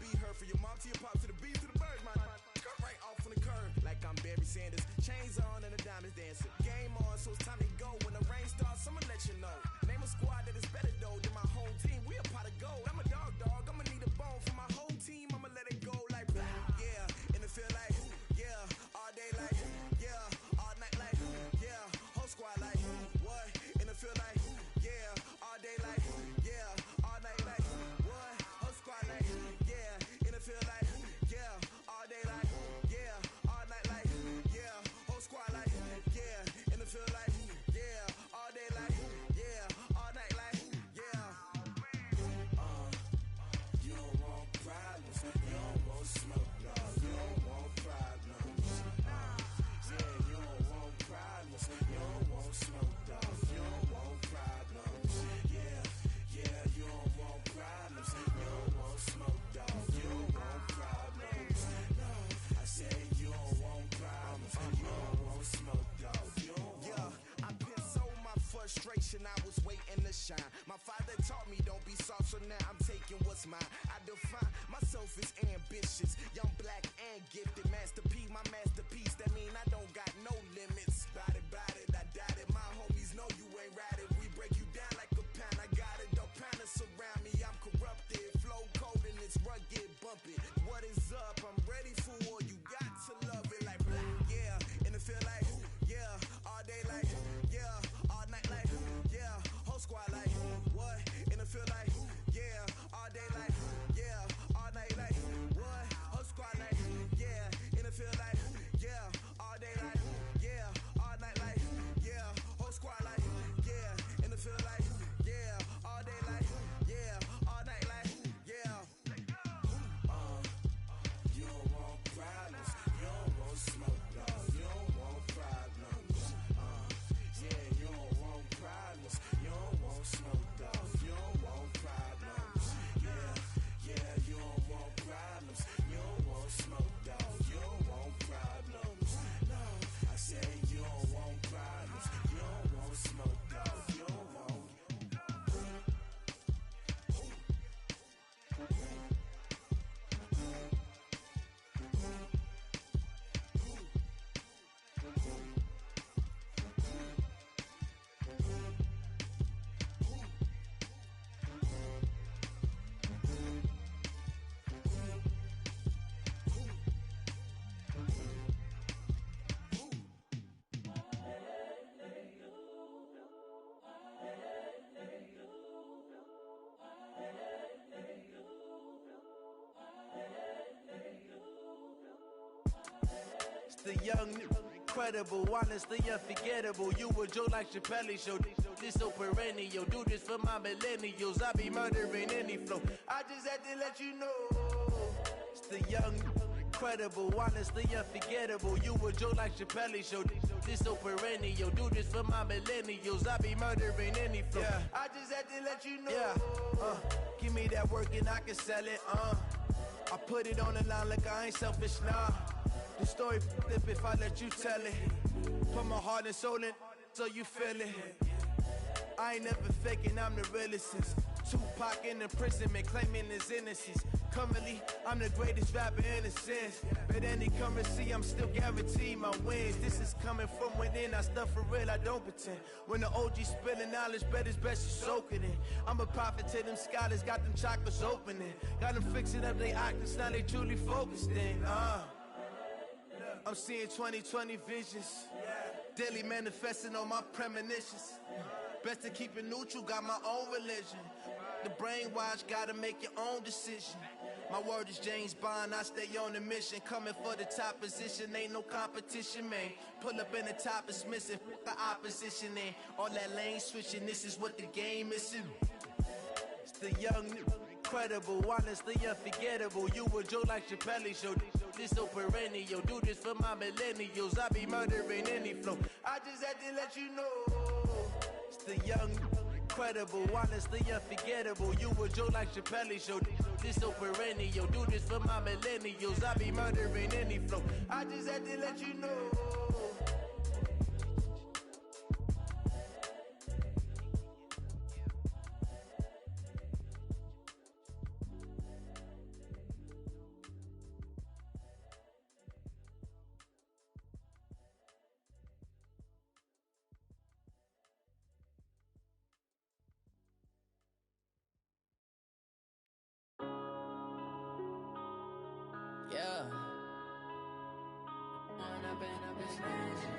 Speaker 7: be heard. For your mom to your pop to the beat to the birds, my cut right off on the curb. Like I'm Barry Sanders, chains on and the diamonds dancing. Game on, so it's time to go. When the rain starts, I'ma let you know. Name a squad that is better though than my home team. We a pot of gold. I'm a dog, I'ma need a bone for my whole team. I'ma let it go like yeah, and it feel like yeah, all day like yeah, all night like yeah, whole squad like what? And it feel like yeah, all day like yeah, all night like what? Whole squad like yeah, and it feel like yeah, all day like yeah, all night like yeah, whole squad like yeah, and it feel like yeah, all day like yeah, all night like yeah. You don't want problems, you don't want smoke, dog. You don't want problems. Yeah, you don't want problems, you don't want smoke, dog. You don't want problems. Yeah, you don't want problems, you don't want smoke, dog. You don't want problems. No, I said you don't want problems, you don't want smoke, dog. You don't want. Yeah, I been so my frustration, I was waiting to shine. My father taught me don't be soft, so now I'm taking what's mine. I define myself as ambitious, young, black, and gifted. Master P, my masterpiece. That mean I don't got no limits. Bout it, I doubt it. My homies know you ain't ride it. We break you down like a pound. I got it, dog pounders surround me. I'm corrupted, flow cold and it's rugged, bumpy. What is up? I'm ready for war. You got to love it like yeah, and it feel like yeah, all day like yeah, all night like yeah, whole squad like what? And it feel like yeah, all day like yeah, all night like what? Whole squad like yeah, and it feel like yeah, all day like yeah, all night like yeah, whole squad like yeah, and it feel like yeah, all day like yeah, all night like yeah. You don't want problems, you don't want smoke, dog. You don't want problems. Yeah, you don't want problems, you don't want smoke, dog. You don't want problems. Yeah, you don't want problems, you don't want smoke, dog. You don't want problems. No, I said you don't want problems, you don't want smoke, dog. You don't want.
Speaker 9: It's the young, incredible, honestly unforgettable. You a Joe like Chappelle show. This so perennial. Do this for my millennials. I be murdering any flow. I just had to let you know. It's the young, incredible, honestly unforgettable. You a Joe like Chappelle show. This so perennial. Do this for my millennials. I be murdering any flow. Yeah. I just had to let you know. Yeah. Give me that work and I can sell it. I put it on the line like I ain't selfish, nah. The story flip if I let you tell it. Put my heart and soul in so you feel it. I ain't never faking, I'm the realest since Tupac in imprisonment, claiming his innocence. Currently, I'm the greatest rapper in a sense. But any currency, I'm still guaranteed my wins. This is coming from within, I stuff for real, I don't pretend. When the OG spilling knowledge, bet it's best you soak it in. I'm a prophet to them scholars, got them chakras opening. Got them fixing up they octaves, now they truly focused in. I'm seeing 2020 visions. Daily manifesting on my premonitions. Best to keep it neutral, got my own religion. The brainwash, gotta make your own decision. My word is James Bond, I stay on a mission. Coming for the top position, ain't no competition, man. Pull up in the top is missing, the opposition in. All that lane switching, this is what the game is. It's the young, incredible, honestly unforgettable. You a Joe like Chappelle show. This so perennial. Do this for my millennials. I be murdering any flow. I just had to let you know. It's the young, incredible, honestly unforgettable. You a Joe like Chappelle show. This so perennial. Do this for my millennials. I be murdering any flow. I just had to let you know.
Speaker 10: Yeah. When I've been this magic.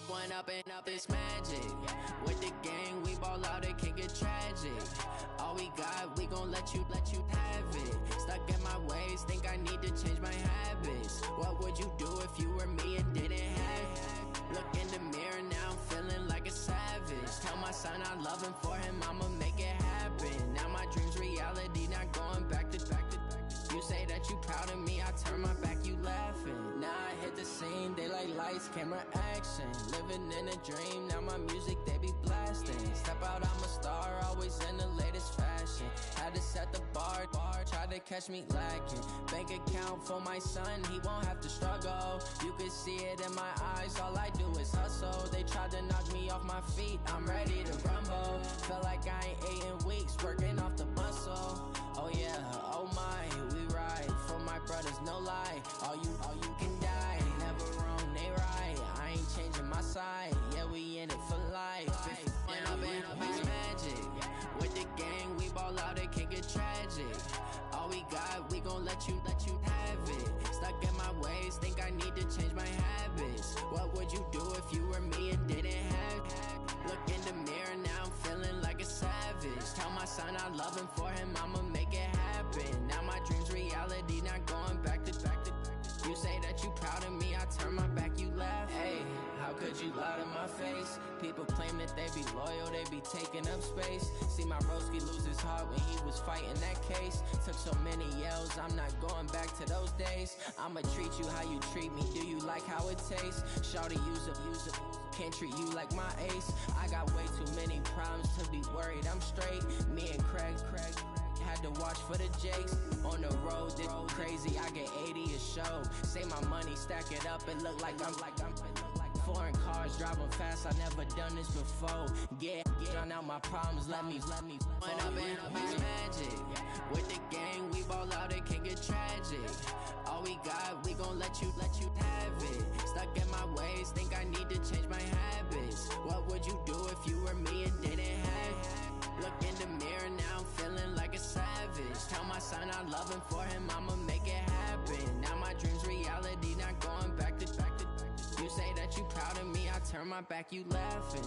Speaker 10: When up this magic. With the gang, we ball out, it can get tragic. All we got, we gon' let you have it. Stuck in my ways, think I need to change my habits. What would you do if you were me and didn't have it? Look in the mirror, now I'm feeling like a savage. Tell my son I love him, for him I'ma make it happen. Now my dream's reality, not going back to. You say that you proud of me, I turn my back, you laughing. Now I hit the scene, they like lights, camera, action. Living in a dream, now my music, they be blasting. Step out, I'm a star, always in the latest fashion. Had to set the bar, tried to catch me lacking. Bank account for my son, he won't have to struggle. You can see it in my eyes, all I do is hustle. They tried to knock me off my feet, I'm ready to rumble. Feel like I ain't ate in weeks, working off the muscle. Oh yeah, oh my, we ride for my brothers, no lie. All you can die, never wrong, they right. I ain't changing my side, yeah, we in it for life. When I've been magic. With the gang, we ball out, it can get tragic. All we got, we gon' let you have it. Stuck in my ways, think I need to change my habits. What would you do if you were me and didn't have it? Look in the mirror, now I'm feeling like a savage. Tell my son I love him, for him I'ma make it happen. Now my dream's reality, not going back to. You say that you proud of me, I turn my back, you laugh. Hey, how could you lie to my face? People claim that they be loyal, they be taking up space. See my broski lose his heart when he was fighting that case. Took so many yells, I'm not going back to those days. I'ma treat you how you treat me, do you like how it tastes? Shawty, use up, can't treat you like my ace. I got way too many problems to be worried, I'm straight. Me and Craig had to watch for the Jakes. On the road, this crazy, I get 80 a show. Say my money, stack it up, it look like I'm foreign cars, driving fast, I never done this before. Get drown out my problems, let me When I've been magic. With the gang, we ball out, it can get tragic. All we got, we gon' let you have it. Stuck in my ways, think I need to change my habits. What would you do if you were me and didn't have it? Look in the mirror, now I'm feeling like a savage. Tell my son I love him, for him I'ma make it happen. Now my dream's reality, not going back to. You say that you proud of me, I turn my back, you laughing.